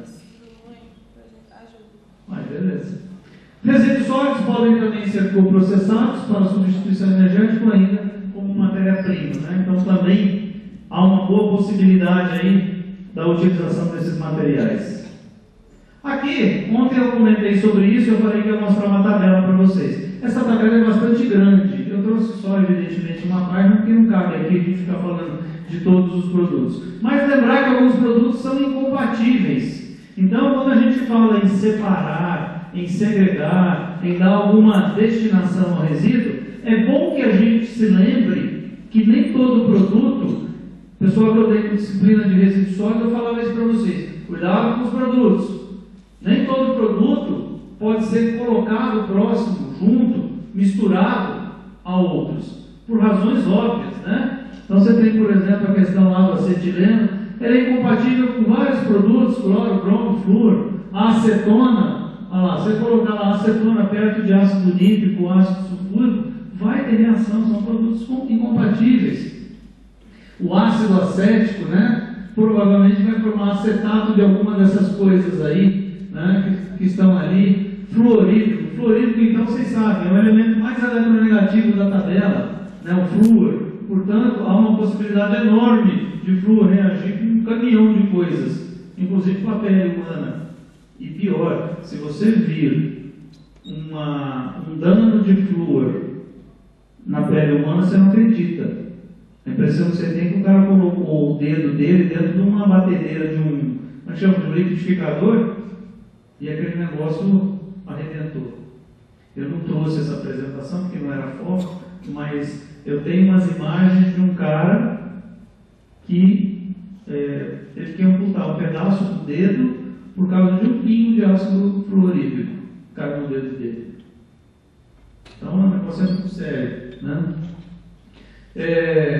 Isso ajuda. Mas beleza. Resíduos sólidos podem também ser coprocessados para substituição energética ou ainda como matéria-prima, né? Então também há uma boa possibilidade aí da utilização desses materiais. Aqui, ontem eu comentei sobre isso, eu falei que ia mostrar uma tabela para vocês. Essa tabela é bastante grande. Eu trouxe só, evidentemente, uma página, porque não cabe aqui a gente ficar falando de todos os produtos. Mas lembrar que alguns produtos são incompatíveis. Então, quando a gente fala em separar, em segregar, em dar alguma destinação ao resíduo, é bom que a gente se lembre que nem todo produto, pessoal que eu dei com disciplina de resíduos sólidos, eu falava isso para vocês, cuidado com os produtos. Nem todo produto pode ser colocado próximo, junto, misturado a outros, por razões óbvias, né? Então você tem, por exemplo, a questão lá do acetileno, ela é incompatível com vários produtos, cloro, bromo, flúor, a acetona, olha lá, você colocar lá a acetona perto de ácido nítrico, ácido sulfúrico, vai ter reação, são produtos incompatíveis. O ácido acético, né, provavelmente vai formar acetato de alguma dessas coisas aí, né, que estão ali. Fluorídrico, então vocês sabem, é o elemento mais eletronegativo da tabela, né, o flúor. Portanto, há uma possibilidade enorme de flúor reagir com um caminhão de coisas, inclusive com a pele humana. E pior, se você vir um dano de flúor na pele humana, você não acredita. A impressão que você tem é que o cara colocou o dedo dele dentro de uma batedeira de como é que chama, de um liquidificador, e aquele negócio arrebentou. Eu não trouxe essa apresentação porque não era foco, mas eu tenho umas imagens de um cara que teve que amputar um pedaço do dedo por causa de um pingo de ácido fluorídrico que caiu no dedo dele. Então, é um negócio muito sério, né?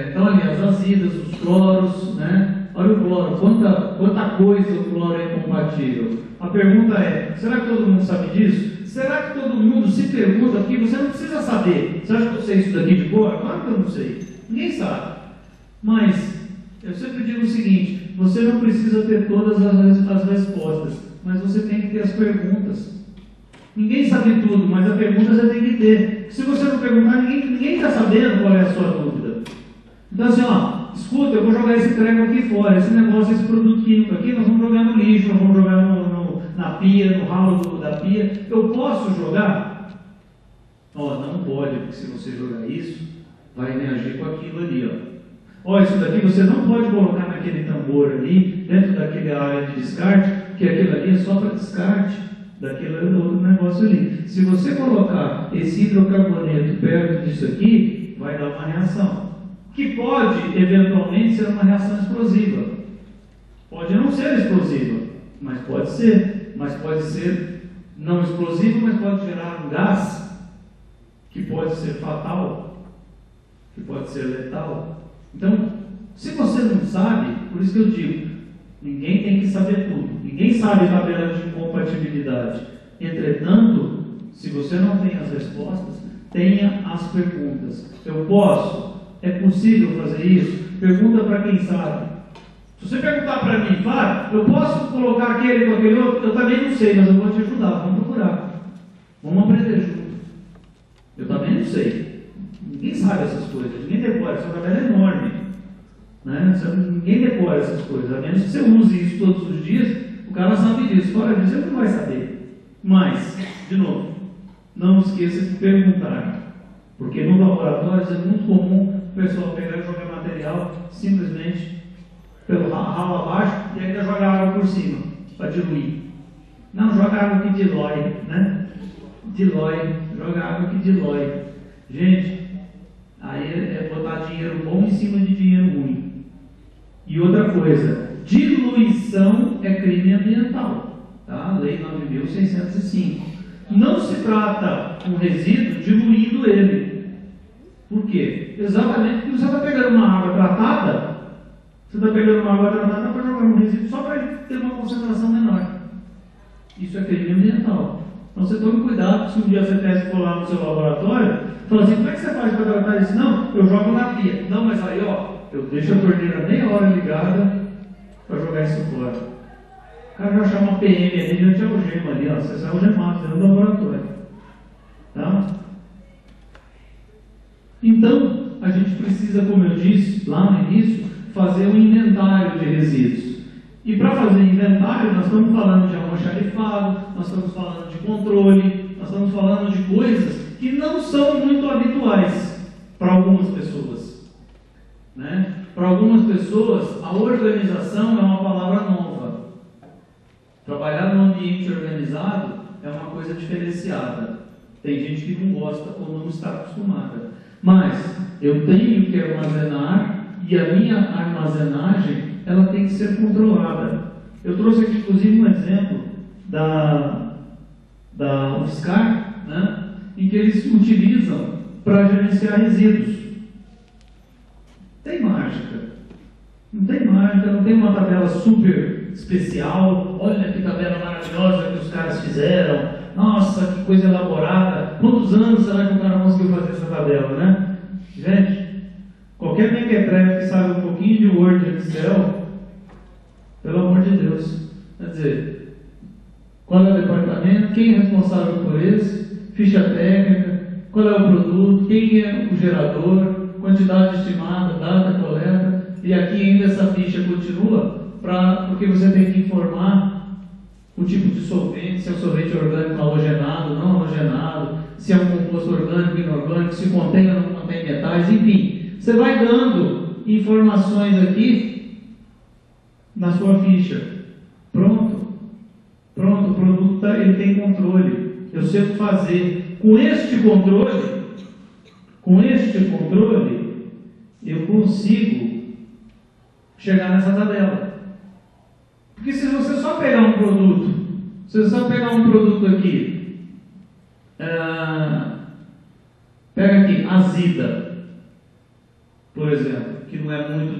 Então, ali, as azidas, os cloros, né? Olha o cloro, quanta coisa o cloro é incompatível. A pergunta é, será que todo mundo sabe disso? Será que todo mundo se pergunta aqui? Você não precisa saber. Você acha que eu sei isso daqui de cor? Claro que eu não sei. Ninguém sabe. Mas, eu sempre digo o seguinte, você não precisa ter todas as respostas, mas você tem que ter as perguntas. Ninguém sabe tudo, mas a pergunta você tem que ter. Se você não perguntar, ninguém está sabendo qual é a sua dúvida. Então assim, ó, escuta, eu vou jogar esse treco aqui fora, esse negócio, esse produto químico aqui, nós vamos jogar no lixo, nós vamos jogar na pia, no ralo da pia. Eu posso jogar? Ó, não pode, porque se você jogar isso, vai reagir com aquilo ali, ó. Ó, isso daqui você não pode colocar naquele tambor ali, dentro daquele área de descarte, que aquilo ali é só para descarte daquele outro negócio ali. Se você colocar esse hidrocarboneto perto disso aqui, vai dar uma reação, que pode, eventualmente, ser uma reação explosiva. Pode não ser explosiva, mas pode ser. Mas pode ser não explosivo, mas pode gerar um gás que pode ser fatal, que pode ser letal. Então, se você não sabe, por isso que eu digo, ninguém tem que saber tudo. Ninguém sabe a tabela de incompatibilidade. Entretanto, se você não tem as respostas, tenha as perguntas. Eu posso? É possível fazer isso? Pergunta para quem sabe. Se você perguntar para mim, Fábio, eu posso colocar aquele com aquele outro? Eu também não sei, mas eu vou te ajudar. Vamos procurar. Vamos aprender junto. Eu também não sei. Ninguém sabe essas coisas. Ninguém decora. Essa tabela é enorme. Né? Ninguém decora essas coisas. A menos que você use isso todos os dias, o cara sabe disso. Fora disso, ele não vai saber. Mas, de novo, não esqueça de perguntar. Porque no laboratório é muito comum o pessoal pegar e jogar material simplesmente pelo ralo abaixo e ainda jogar água por cima para diluir. Não, joga água que dilói, né? Dilói, joga água que dilói. Gente, aí é botar dinheiro bom em cima de dinheiro ruim. E outra coisa, diluição é crime ambiental, tá? Lei 9.605. Não se trata um resíduo diluindo ele. Por quê? Exatamente porque você está pegando uma água tratada, para jogar um resíduo só para ele ter uma concentração menor. Isso é crime ambiental. Então você tome cuidado, se um dia você testa for lá no seu laboratório, fala assim, como é que você faz para tratar isso? Não, eu jogo na pia. Não, mas aí ó, eu deixo a torneira meia hora ligada para jogar isso fora. O cara já chama PM ali, já te algema ali, ó, você sai algemado dentro do laboratório. Tá? Então, a gente precisa, como eu disse lá no início, fazer um inventário de resíduos. E para fazer inventário, nós estamos falando de almoxarifado, nós estamos falando de controle, nós estamos falando de coisas que não são muito habituais para algumas pessoas. Né? Para algumas pessoas, a organização é uma palavra nova. Trabalhar num ambiente organizado é uma coisa diferenciada. Tem gente que não gosta ou não está acostumada. Mas eu tenho que armazenar, e a minha armazenagem ela tem que ser controlada. Eu trouxe aqui inclusive um exemplo da UFSCar, né, em que eles utilizam para gerenciar resíduos. Tem mágica. Não tem mágica, não tem uma tabela super especial. Olha que tabela maravilhosa que os caras fizeram. Nossa, que coisa elaborada. Quantos anos será que o cara conseguiu fazer essa tabela, né? Gente, qualquer mequetrefe que sabe um pouquinho de Word e Excel, pelo amor de Deus, quer dizer, qual é o departamento, quem é responsável por esse, ficha técnica, qual é o produto, quem é o gerador, quantidade estimada, data, coleta, e aqui ainda essa ficha continua, porque você tem que informar o tipo de solvente, se é um solvente orgânico halogenado, não halogenado, se é um composto orgânico, inorgânico, se contém ou não contém metais, enfim. Você vai dando informações aqui na sua ficha. Pronto, o produto ele tem controle. Eu sei o que fazer. Com este controle, eu consigo chegar nessa tabela. Porque se você só pegar um produto, aqui, pega aqui, azida, por exemplo, que não é muito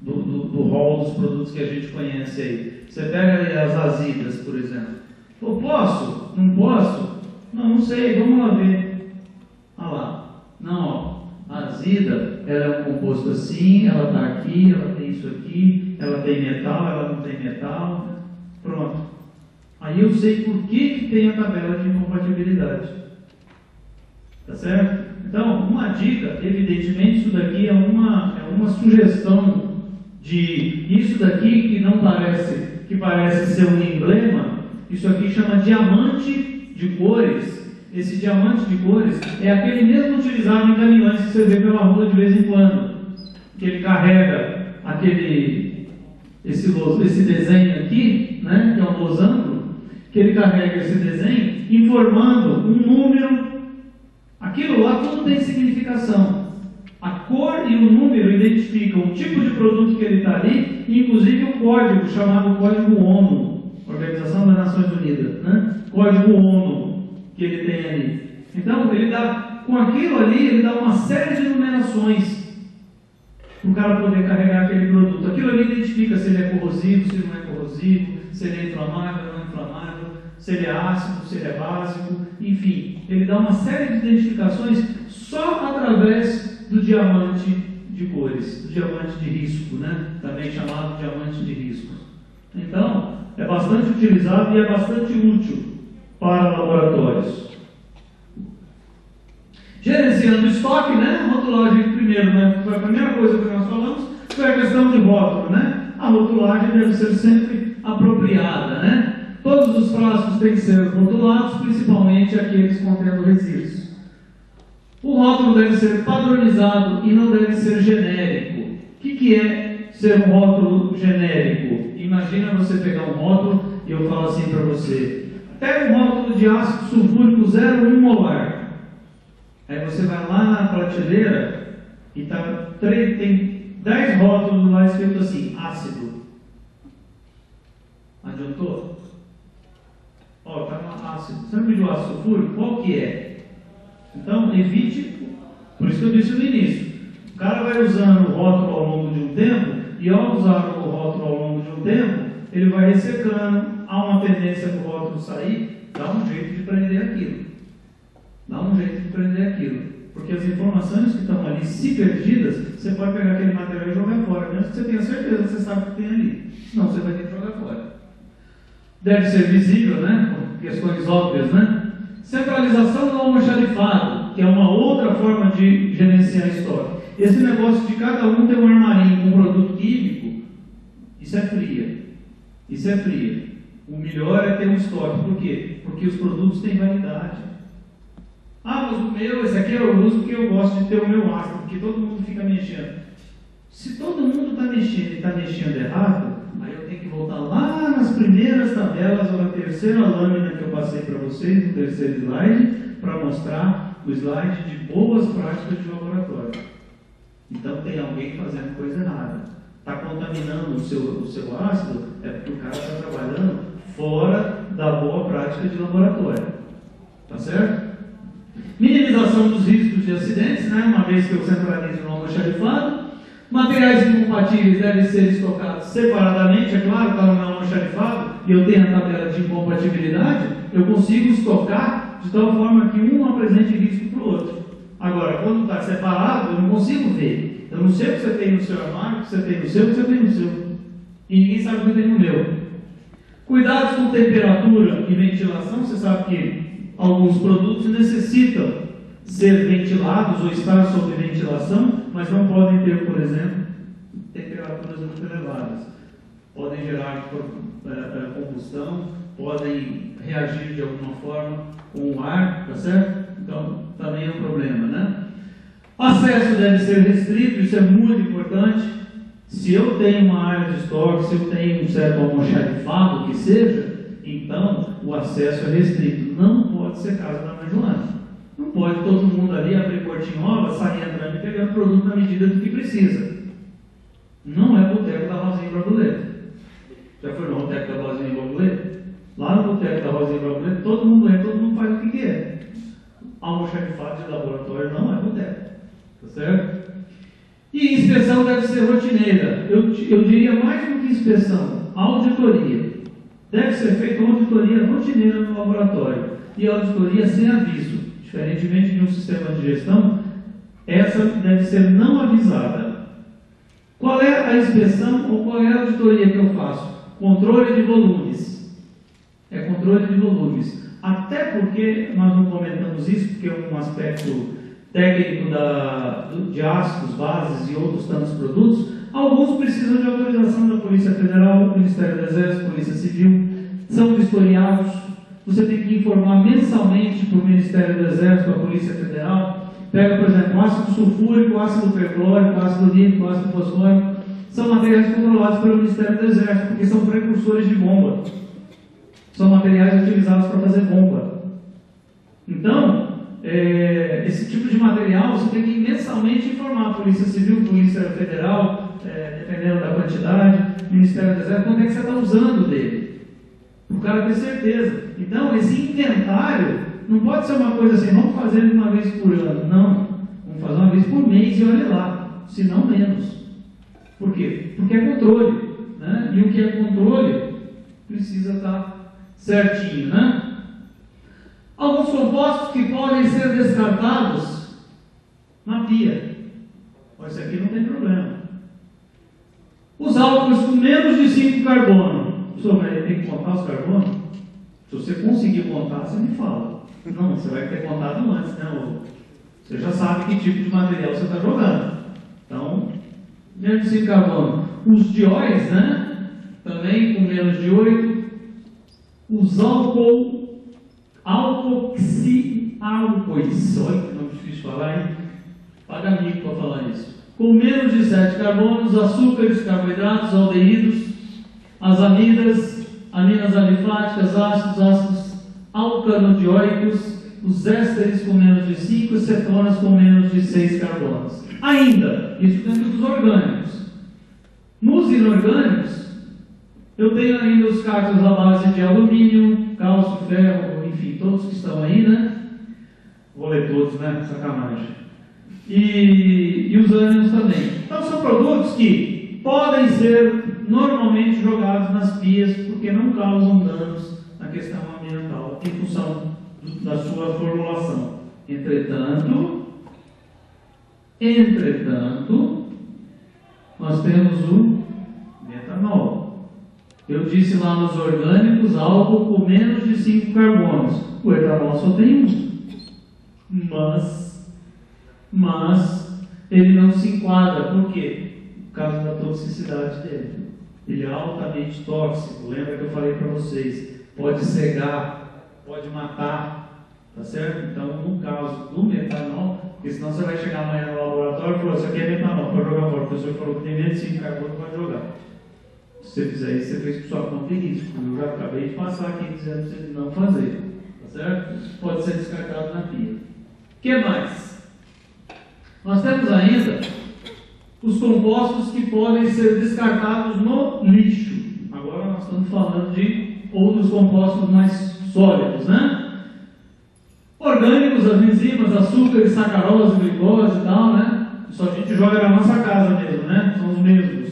do rol dos produtos que a gente conhece aí. Você pega ali as azidas, por exemplo. Eu posso? Não posso? Não sei, vamos lá ver. Olha lá. Não, ó. A azida, ela é um composto assim, ela está aqui, ela tem isso aqui, ela tem metal, ela não tem metal. Pronto. Aí eu sei por que tem a tabela de incompatibilidade. Tá certo? Então, uma dica, evidentemente, isso daqui é uma sugestão de isso daqui que não parece, que parece ser um emblema. Isso aqui chama diamante de cores. Esse diamante de cores é aquele mesmo utilizado em caminhões que você vê pela rua de vez em quando, que ele carrega esse desenho aqui, né, que é um losango, que ele carrega esse desenho informando um número. Aquilo lá tudo tem significação. A cor e o número identificam o tipo de produto que ele está ali, e inclusive o código, chamado Código ONU, Organização das Nações Unidas, né? Código ONU que ele tem ali. Então, ele dá, com aquilo ali, ele dá uma série de numerações para o cara poder carregar aquele produto. Aquilo ali identifica se ele é corrosivo, se não é corrosivo, se ele é inflamável, não é inflamável, se ele é ácido, se ele é básico, enfim, ele dá uma série de identificações só através do diamante de cores, do diamante de risco, né? Também chamado diamante de risco. Então, é bastante utilizado e é bastante útil para laboratórios. Gerenciando o estoque, né? Rotulagem primeiro, né? Foi a primeira coisa que nós falamos, foi a questão de rótulo, né? A rotulagem deve ser sempre apropriada, né? Todos os frascos têm que ser rotulados, principalmente aqueles contendo resíduos. O rótulo deve ser padronizado e não deve ser genérico. O que é ser um rótulo genérico? Imagina você pegar um rótulo e eu falo assim para você: pega um rótulo de ácido sulfúrico 0,1 molar. Aí você vai lá na prateleira e tem 10 rótulos lá escrito assim, ácido. Adiantou? Ó, está no ácido. Você não pediu ácido sulfúrico? Qual que é? Então, evite, por isso que eu disse no início, o cara vai usando o rótulo ao longo de um tempo, e ao usar o rótulo ao longo de um tempo, ele vai ressecando, há uma tendência para o rótulo sair, dá um jeito de prender aquilo. Porque as informações que estão ali, se perdidas, você pode pegar aquele material e jogar fora, mesmo que você tenha certeza que você sabe o que tem ali. Senão você vai ter que jogar fora. Deve ser visível, né? Por questões óbvias, né? Centralização do almoxarifado, que é uma outra forma de gerenciar estoque. Esse negócio de cada um ter um armarinho com um produto químico, isso é fria. O melhor é ter um estoque. Por quê? Porque os produtos têm validade. Ah, mas o meu, esse aqui eu uso porque eu gosto de ter o meu ácido, porque todo mundo fica mexendo. Se todo mundo está mexendo e está mexendo errado, aí eu tenho que voltar lá nas primeiras tabelas, ou na terceira lâmina que eu passei para vocês, no terceiro slide, para mostrar o slide de boas práticas de laboratório. Então tem alguém fazendo coisa errada. Está contaminando o seu ácido, é porque o cara está trabalhando fora da boa prática de laboratório. Tá certo? Minimização dos riscos de acidentes, né? Uma vez que eu centralizo no almoxarifado. Materiais incompatíveis devem ser estocados separadamente, é claro, está no meu almoxarifado e eu tenho a tabela de incompatibilidade, eu consigo estocar de tal forma que um não apresente risco para o outro. Agora, quando está separado, eu não consigo ver. Eu não sei o que você tem no seu armário, o que você tem no seu, o que você tem no seu. E ninguém sabe o que eu tenho no meu. Cuidados com temperatura e ventilação. Você sabe que alguns produtos necessitam ser ventilados ou estar sob ventilação, mas não podem ter, por exemplo, temperaturas muito elevadas. Podem gerar combustão, podem reagir de alguma forma com o ar, tá certo? Então, também é um problema, né? Acesso deve ser restrito, isso é muito importante. Se eu tenho uma área de estoque, se eu tenho um certo almoxarifado, que seja, então o acesso é restrito. Não pode ser casa da mãe Joana. Não pode todo mundo ali abrir portinhola, sair entrando e pegando produto na medida do que precisa. Não é boteco da Rosinha e Borboleta. Já foi no boteco da Rosinha e Borboleta? Lá no boteco da Rosinha e Borboleta, todo mundo entra, todo mundo faz o que quer. Almoxarifado de laboratório não é boteco. Tá certo? E inspeção deve ser rotineira. Eu diria mais do que inspeção, auditoria. Deve ser feita uma auditoria rotineira no laboratório. E a auditoria sem aviso. Diferentemente de um sistema de gestão, essa deve ser não avisada. Qual é a inspeção ou qual é a auditoria que eu faço? Controle de volumes. É controle de volumes. Até porque, nós não comentamos isso, porque é um aspecto técnico de ácidos, bases e outros tantos produtos. Alguns precisam de autorização da Polícia Federal, Ministério do Exército, Polícia Civil, são vistoriados. Você tem que informar mensalmente para o Ministério do Exército, a Polícia Federal. Pega, por exemplo, ácido sulfúrico, ácido perclórico, ácido nítrico, ácido fosfórico. São materiais controlados pelo Ministério do Exército, porque são precursores de bomba. São materiais utilizados para fazer bomba. Então, esse tipo de material você tem que mensalmente informar a Polícia Civil, Polícia Federal, dependendo da quantidade, Ministério do Exército, quanto é que você está usando dele. Para o cara ter certeza. Então, esse inventário não pode ser uma coisa assim, vamos fazer uma vez por ano. Não. Vamos fazer uma vez por mês e olha lá. Se não menos. Por quê? Porque é controle. Né? E o que é controle precisa estar certinho. Né? Alguns compostos que podem ser descartados na pia. Mas isso aqui não tem problema. Os álcools com menos de 5 carbono. Professor, mas tem que contar os carbonos? Se você conseguir contar, você me fala. Não, você vai ter contado antes, né? Você já sabe que tipo de material você está jogando. Então, menos de 5 carbono. Os dióis, né? Também com menos de 8. Os alcoxiálcois. Olha que nome difícil de falar, hein? Paga mico para falar isso. Com menos de 7 carbonos, açúcares, carboidratos, aldeídos, as amidas, aminas alifáticas, ácidos alcanodioicos, os ésteres com menos de 5 e cetonas com menos de 6 carbonos. Ainda, isso dentro dos orgânicos. Nos inorgânicos, eu tenho ainda os cálcios à base de alumínio, cálcio, ferro, enfim, todos que estão aí, né? Vou ler todos, né? Sacanagem. E os ânions também. Então, são produtos que podem ser normalmente jogados nas pias porque não causam danos na questão ambiental em função da sua formulação. Entretanto, nós temos o metanol. Eu disse lá nos orgânicos álcool com menos de 5 carbonos. O etanol só tem um. Mas ele não se enquadra. Por quê? Por causa da toxicidade dele. Ele é altamente tóxico. Lembra que eu falei para vocês? Pode cegar, pode matar. Tá certo? Então, no caso do metanol, porque senão você vai chegar amanhã no laboratório e falar: isso aqui é metanol, pode jogar fora. O professor falou que tem menos de 5 carbono, pode jogar. Se você fizer isso, você fez por sua conta e risco. Eu já acabei de passar aqui dizendo para você não fazer. Tá certo? Pode ser descartado na pia. O que mais? Nós temos ainda os compostos que podem ser descartados no lixo. Agora nós estamos falando de outros compostos mais sólidos, né? Orgânicos, as enzimas, açúcares, sacarose, glicose e tal, né? Isso a gente joga na nossa casa mesmo, né? São os mesmos.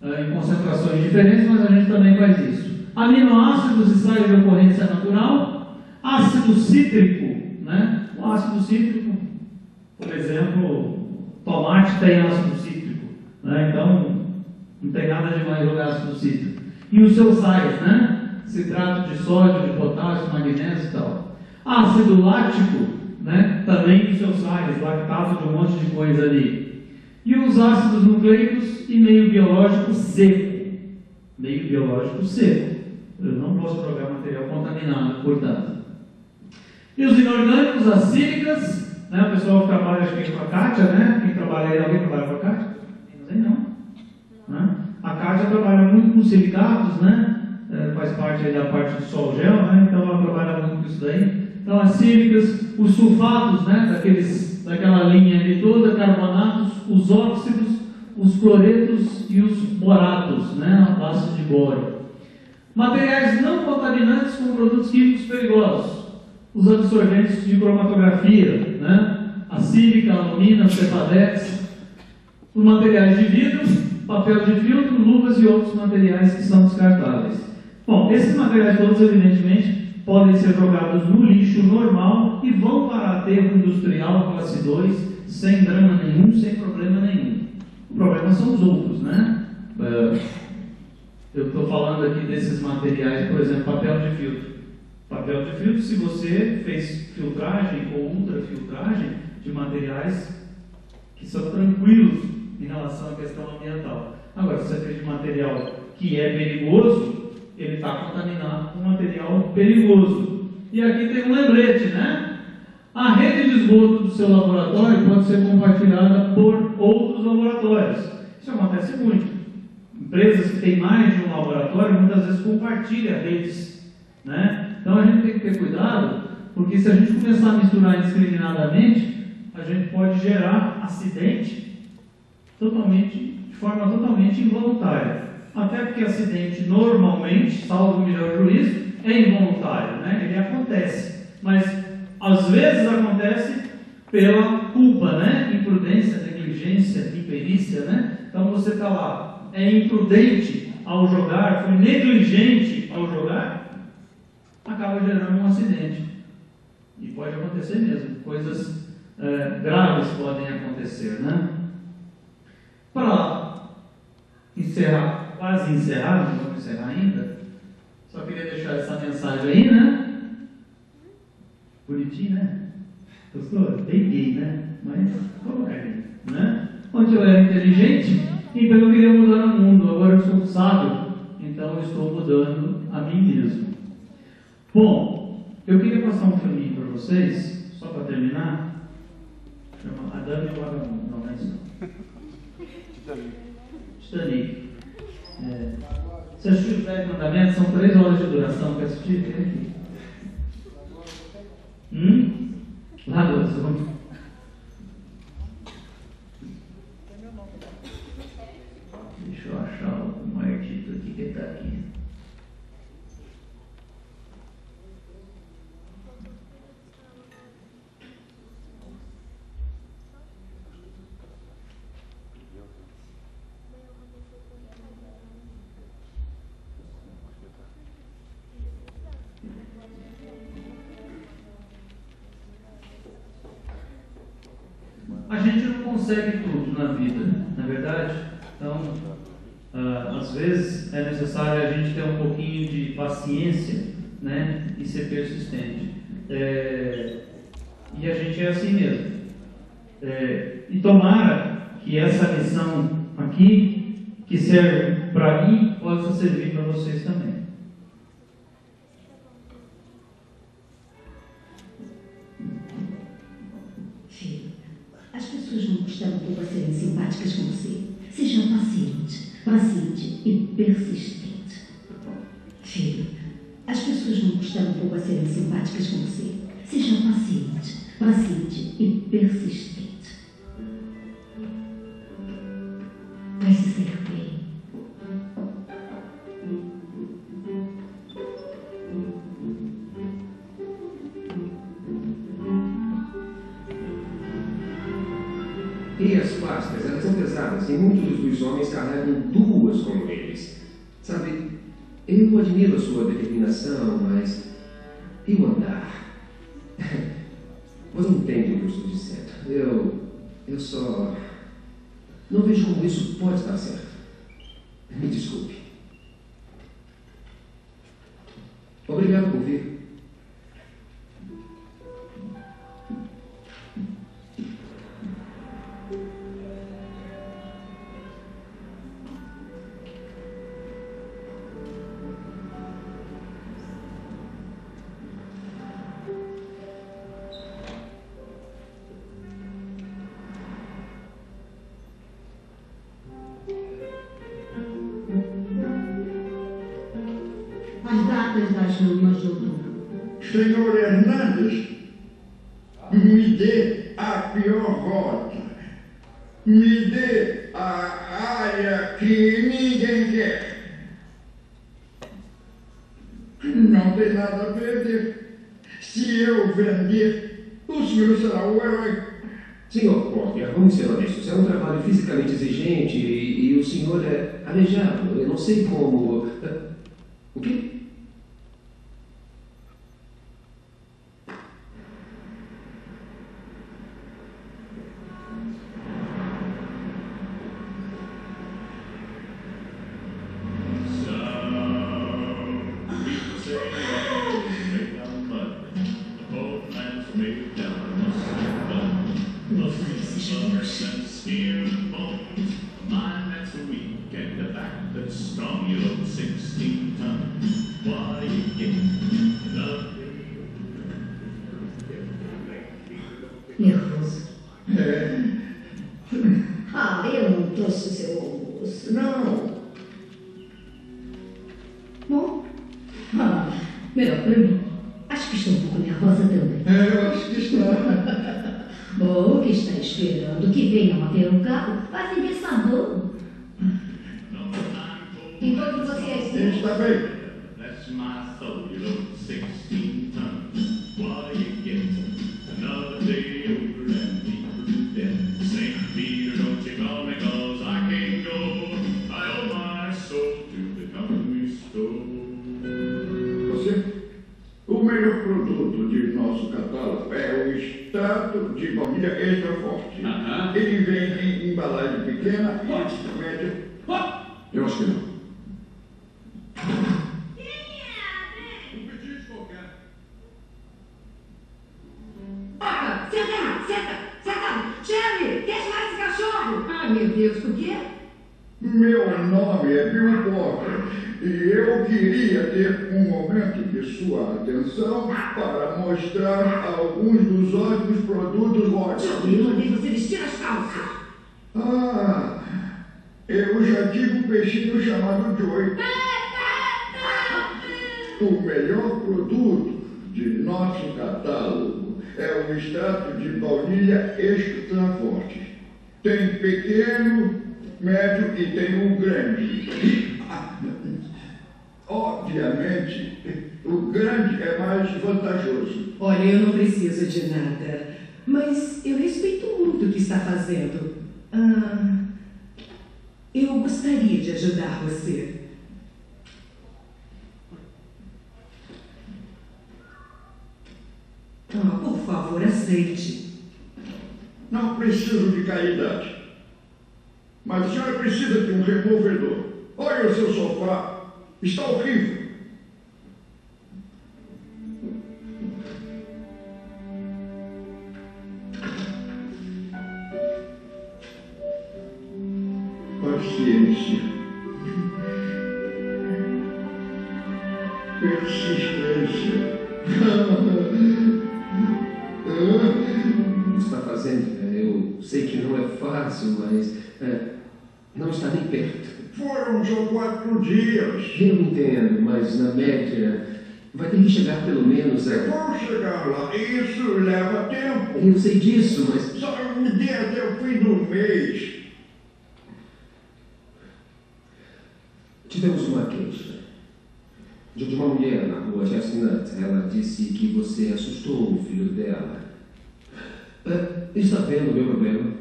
Em concentrações diferentes, mas a gente também faz isso. Aminoácidos e sais de ocorrência natural. Ácido cítrico, né? O ácido cítrico, por exemplo, tomate tem ácido cítrico, né? Então não tem nada demais jogar ácido cítrico. E os seus sais, né? Citrato de sódio, de potássio, magnésio e tal. Ácido lático, né? Também os seus sais, lactato de um monte de coisa ali. E os ácidos nucleicos e meio biológico seco. Meio biológico seco. Eu não posso jogar material contaminado, portanto. E os inorgânicos, as sílicas, né? O pessoal que trabalha, acho que com a Kátia, né? Quem trabalha aí, alguém trabalha com a Kátia? Não sei não. Né? A Kátia trabalha muito com silicatos, né? Faz parte aí da parte do sol gel, né? Então ela trabalha muito com isso daí. Então, as cílicas, os sulfatos, né, daquela linha ali toda, carbonatos, os óxidos, os cloretos e os boratos, né, o ácido de boro. Materiais não contaminantes com produtos químicos perigosos, os absorventes de cromatografia, né, a sílica, a alumina, o cepadex, os materiais de vidro, papel de filtro, luvas e outros materiais que são descartáveis. Bom, esses materiais todos, evidentemente, podem ser jogados no lixo normal e vão para aterro industrial classe 2 sem drama nenhum, sem problema nenhum. O problema são os outros, né? Eu estou falando aqui desses materiais, por exemplo, papel de filtro. Papel de filtro, se você fez filtragem ou ultrafiltragem de materiais que são tranquilos em relação à questão ambiental. Agora, se você fez de material que é perigoso, ele está contaminado com material perigoso. E aqui tem um lembrete, né? A rede de esgoto do seu laboratório pode ser compartilhada por outros laboratórios. Isso acontece muito. Empresas que têm mais de um laboratório muitas vezes compartilham redes, né? Então a gente tem que ter cuidado, porque se a gente começar a misturar indiscriminadamente, a gente pode gerar acidente de forma totalmente involuntária. Até porque acidente normalmente, salvo o melhor juízo, é involuntário, né? Ele acontece, mas às vezes acontece pela culpa, né? Imprudência, negligência, imperícia, né? Então você está lá, é imprudente ao jogar, foi negligente ao jogar, acaba gerando um acidente. E pode acontecer mesmo, coisas graves podem acontecer, né? Para encerrar, quase encerrar, não vamos encerrar ainda, só queria deixar essa mensagem aí, né? Bonitinho, né? Gostou? Bem gay, né? Mas coloca aí, né? Onde eu era inteligente, então eu queria mudar o mundo. Agora eu sou sábio, então eu estou mudando a mim mesmo. Bom, eu queria passar um filminho para vocês, só para terminar. Chama A Dama e o Vagabundo. Não, não é isso não. Titanic. Você assistiu os 10 Mandamentos? São 3 horas de duração. Quer assistir? Vem aqui. Lá do outro. Deixa eu achar o martito aqui que está aqui. A gente não consegue tudo na vida, na verdade. Então, às vezes é necessário a gente ter um pouquinho de paciência, né, e ser persistente. E a gente é assim mesmo. E tomara que essa lição aqui, que serve para mim, possa servir para vocês também. As pessoas não costumam pouco a serem simpáticas com você. Seja paciente e persistente. Filho, as pessoas não costumam pouco a serem simpáticas com você. Seja paciente e persistente. Vai se sair bem. E as pastas, elas são pesadas, e muitos dos homens carregam 2 como eles. Sabe, eu admiro a sua determinação, mas... e o andar? Você entende o que eu estou dizendo. Eu só... não vejo como isso pode estar certo. Me desculpe. Obrigado por vir. As datas das reuniões de outubro. Senhor Hernandes, me dê a pior rota. Me dê a área que ninguém quer. Não tem nada a perder. Se eu vender, o senhor será o herói. Senhor Porter, vamos ser honestos. É um trabalho fisicamente exigente e o senhor é aleijado. Eu não sei como... O quê? Nervoso. É. Ah, eu não trouxe o seu almoço. Não. Bom, melhor pra mim. Acho que estou um pouco nervosa também. Eu acho que está. Bom, o que está esperando? Que venham a ter um carro? Fazem de sabor. Enquanto você é assim. Está bem. That's my soul, you load 16 tons. What do you get? Another day over and deeper to death. St. Peter, don't you call me 'cause I can't go. I owe my soul to the company store. Você? O melhor produto de nosso catálogo é o extrato de baunilha extra forte. Ele vem em embalagem pequena e média. Eu acho que não. Opa, senta! Shelly, deixa lá esse cachorro! Ai, meu Deus, por quê? Meu nome é Bill Porter e eu queria ter um momento de sua atenção para mostrar alguns dos ótimos produtos Watson. Eu mandei você vestir as calças. Ah, eu já tive um peixinho chamado Joey. O melhor produto de nosso catálogo é o extrato de baunilha extra forte. Tem pequeno, médio e tem o grande. Obviamente, o grande é mais vantajoso. Olha, eu não preciso de nada, mas eu respeito muito o que está fazendo. Eu gostaria de ajudar você. Por favor, aceite. Não preciso de caridade. Mas a senhora precisa de um removedor. Olha o seu sofá. Está horrível. Paciência. Persistência. O que está fazendo? Eu sei que não é fácil, mas não está nem perto. Foram só 4 dias. Eu entendo, mas na média vai ter que chegar pelo menos a... Vou chegar lá. Isso leva tempo. Eu sei disso, mas... Só me dê até o fim do mês. Tivemos uma queixa de uma mulher na rua Chestnut. Ela disse que você assustou o filho dela. Está vendo o meu problema?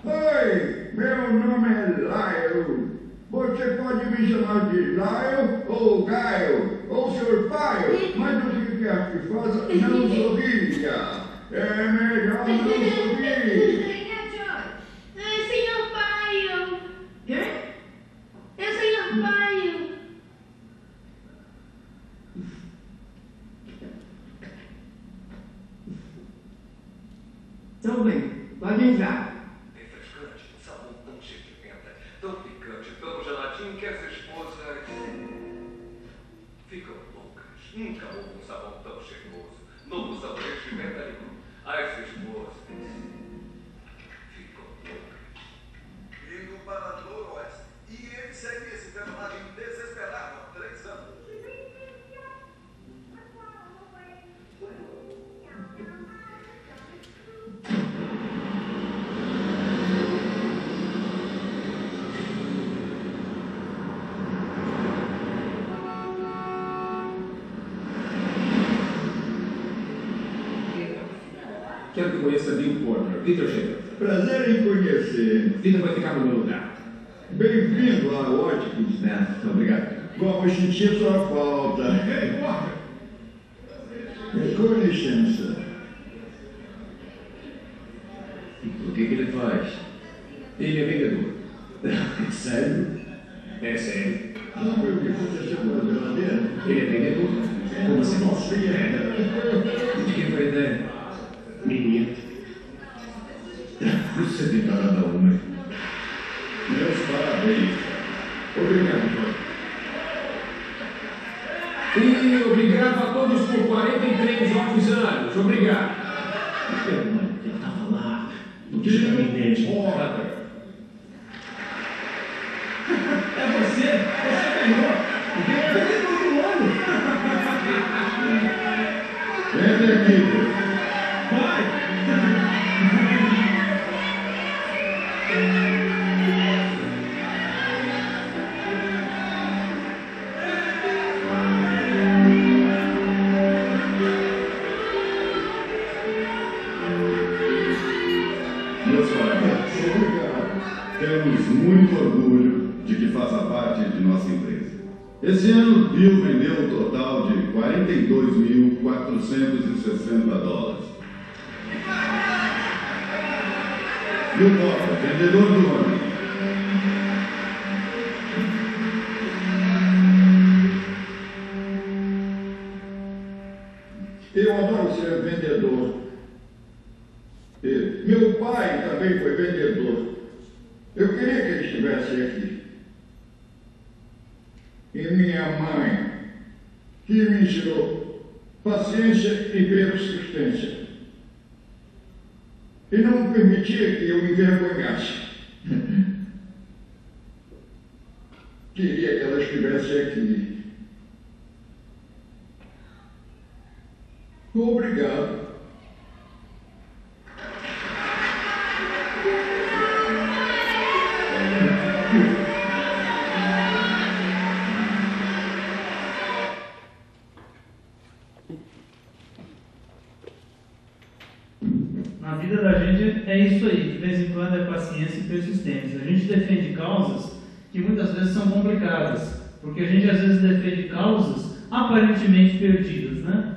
Oi, meu nome é Lyle. Você pode me chamar de Lyle ou Gaio ou Sr. Paio, mas o que quer que faça, não sorria. É melhor não sorrir. Senhor Paio! Senhor Paio! Então bem, pode entrar. Refrescante, um sabor tão cheio de pimenta, tão picante, tão geladinho que as esposas ficam loucas. Nunca houve um sabão tão cheiroso. Novo sabonete de pimenta limão. As esposas ficam loucas. Indo para Noroeste. E ele segue Quero que conheça Bill Porter, Peter Schaefer. Prazer em conhecer. Peter vai ficar no meu lugar. Bem-vindo a Óticos. Obrigado. Vamos sentir sua falta. Ei, Porter! Com licença. O que ele faz? Ele é vendedor. Sério? É sério. Sabe o que aconteceu com a geladeira? Ele é vendedor. Como assim? De quem foi a ideia? Minha. Você tem cara da uma. Meus parabéns. Obrigado. E obrigado a todos por 43 ótimos anos. Obrigado. Ele estava lá, no gabinete. É você ganhou. Você todo ano. Entra aqui. Vai. Meus parabéns. Temos muito orgulho de que faça parte de nossa empresa. Esse ano, Bill vendeu um total de $42.460. Bill Porter, vendedor do ano. Eu adoro ser vendedor. Meu pai também foi vendedor. Eu queria que ele estivesse aqui. E minha mãe, que me ensinou paciência e persistência. E não permitia que eu me envergonhasse. Queria que ela estivesse aqui. Obrigado. Na vida da gente é isso aí, de vez em quando é paciência e persistência. A gente defende causas que muitas vezes são complicadas, porque a gente às vezes defende causas aparentemente perdidas, né?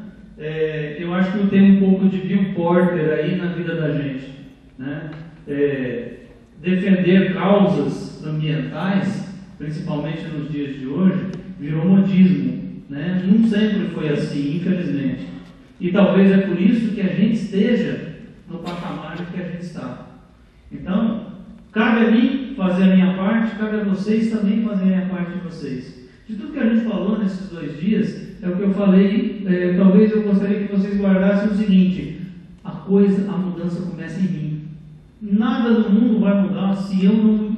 Eu acho que tem um pouco de Bill Porter aí na vida da gente, né? Defender causas ambientais, principalmente nos dias de hoje, virou modismo, né? Não sempre foi assim, infelizmente. E talvez é por isso que a gente esteja no patamar em que a gente está. Então, cabe a mim fazer a minha parte, cabe a vocês também fazerem a parte de vocês. De tudo que a gente falou nesses 2 dias, é o que eu falei, talvez eu gostaria que vocês guardassem o seguinte: a mudança começa em mim. Nada do mundo vai mudar se eu não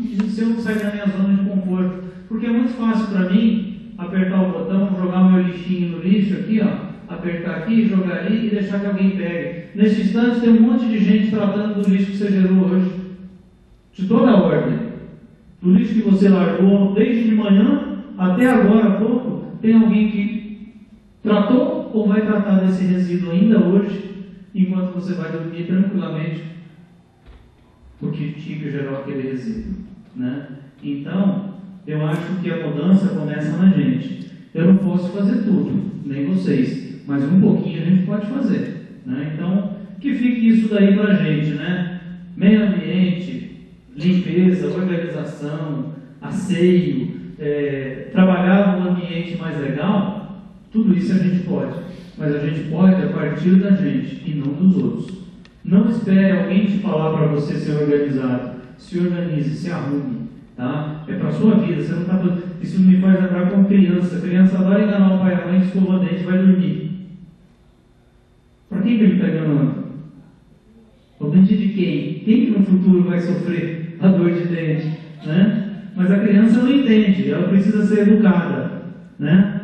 sair da minha zona de conforto, porque é muito fácil para mim apertar o botão, jogar meu lixinho no lixo aqui, ó, apertar aqui, jogar ali e deixar que alguém pegue. Neste instante tem um monte de gente tratando do lixo que você gerou hoje, de toda a ordem. Do lixo que você largou desde de manhã até agora há pouco, tem alguém que tratou ou vai tratar desse resíduo ainda hoje, enquanto você vai dormir tranquilamente, porque tinha que gerar aquele resíduo, né? Então, eu acho que a mudança começa na gente. Eu não posso fazer tudo, nem vocês, mas um pouquinho a gente pode fazer, né? Então, que fique isso daí para a gente, né? Meio ambiente, limpeza, organização, asseio, trabalhar num ambiente mais legal, tudo isso a gente pode, mas a gente pode a partir da gente e não dos outros. Não espere alguém te falar para você ser organizado. Se organize, se arrume, tá? É para a sua vida. Você não tá... Isso me faz lembrar como criança. A criança vai enganar o pai e a mãe, escova o dente, vai dormir. Para quem que ele está enganando? O dente de quem? Quem que no futuro vai sofrer a dor de dente, né? Mas a criança não entende. Ela precisa ser educada, né?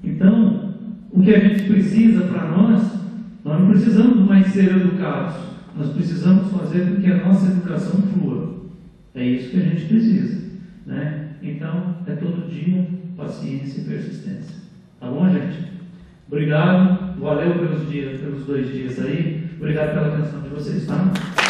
Então, o que a gente precisa para nós não precisamos mais ser educados, nós precisamos fazer com que a nossa educação flua. É isso que a gente precisa, né? Então, é todo dia paciência e persistência. Tá bom, gente? Obrigado, valeu pelos 2 dias aí. Obrigado pela atenção de vocês, tá?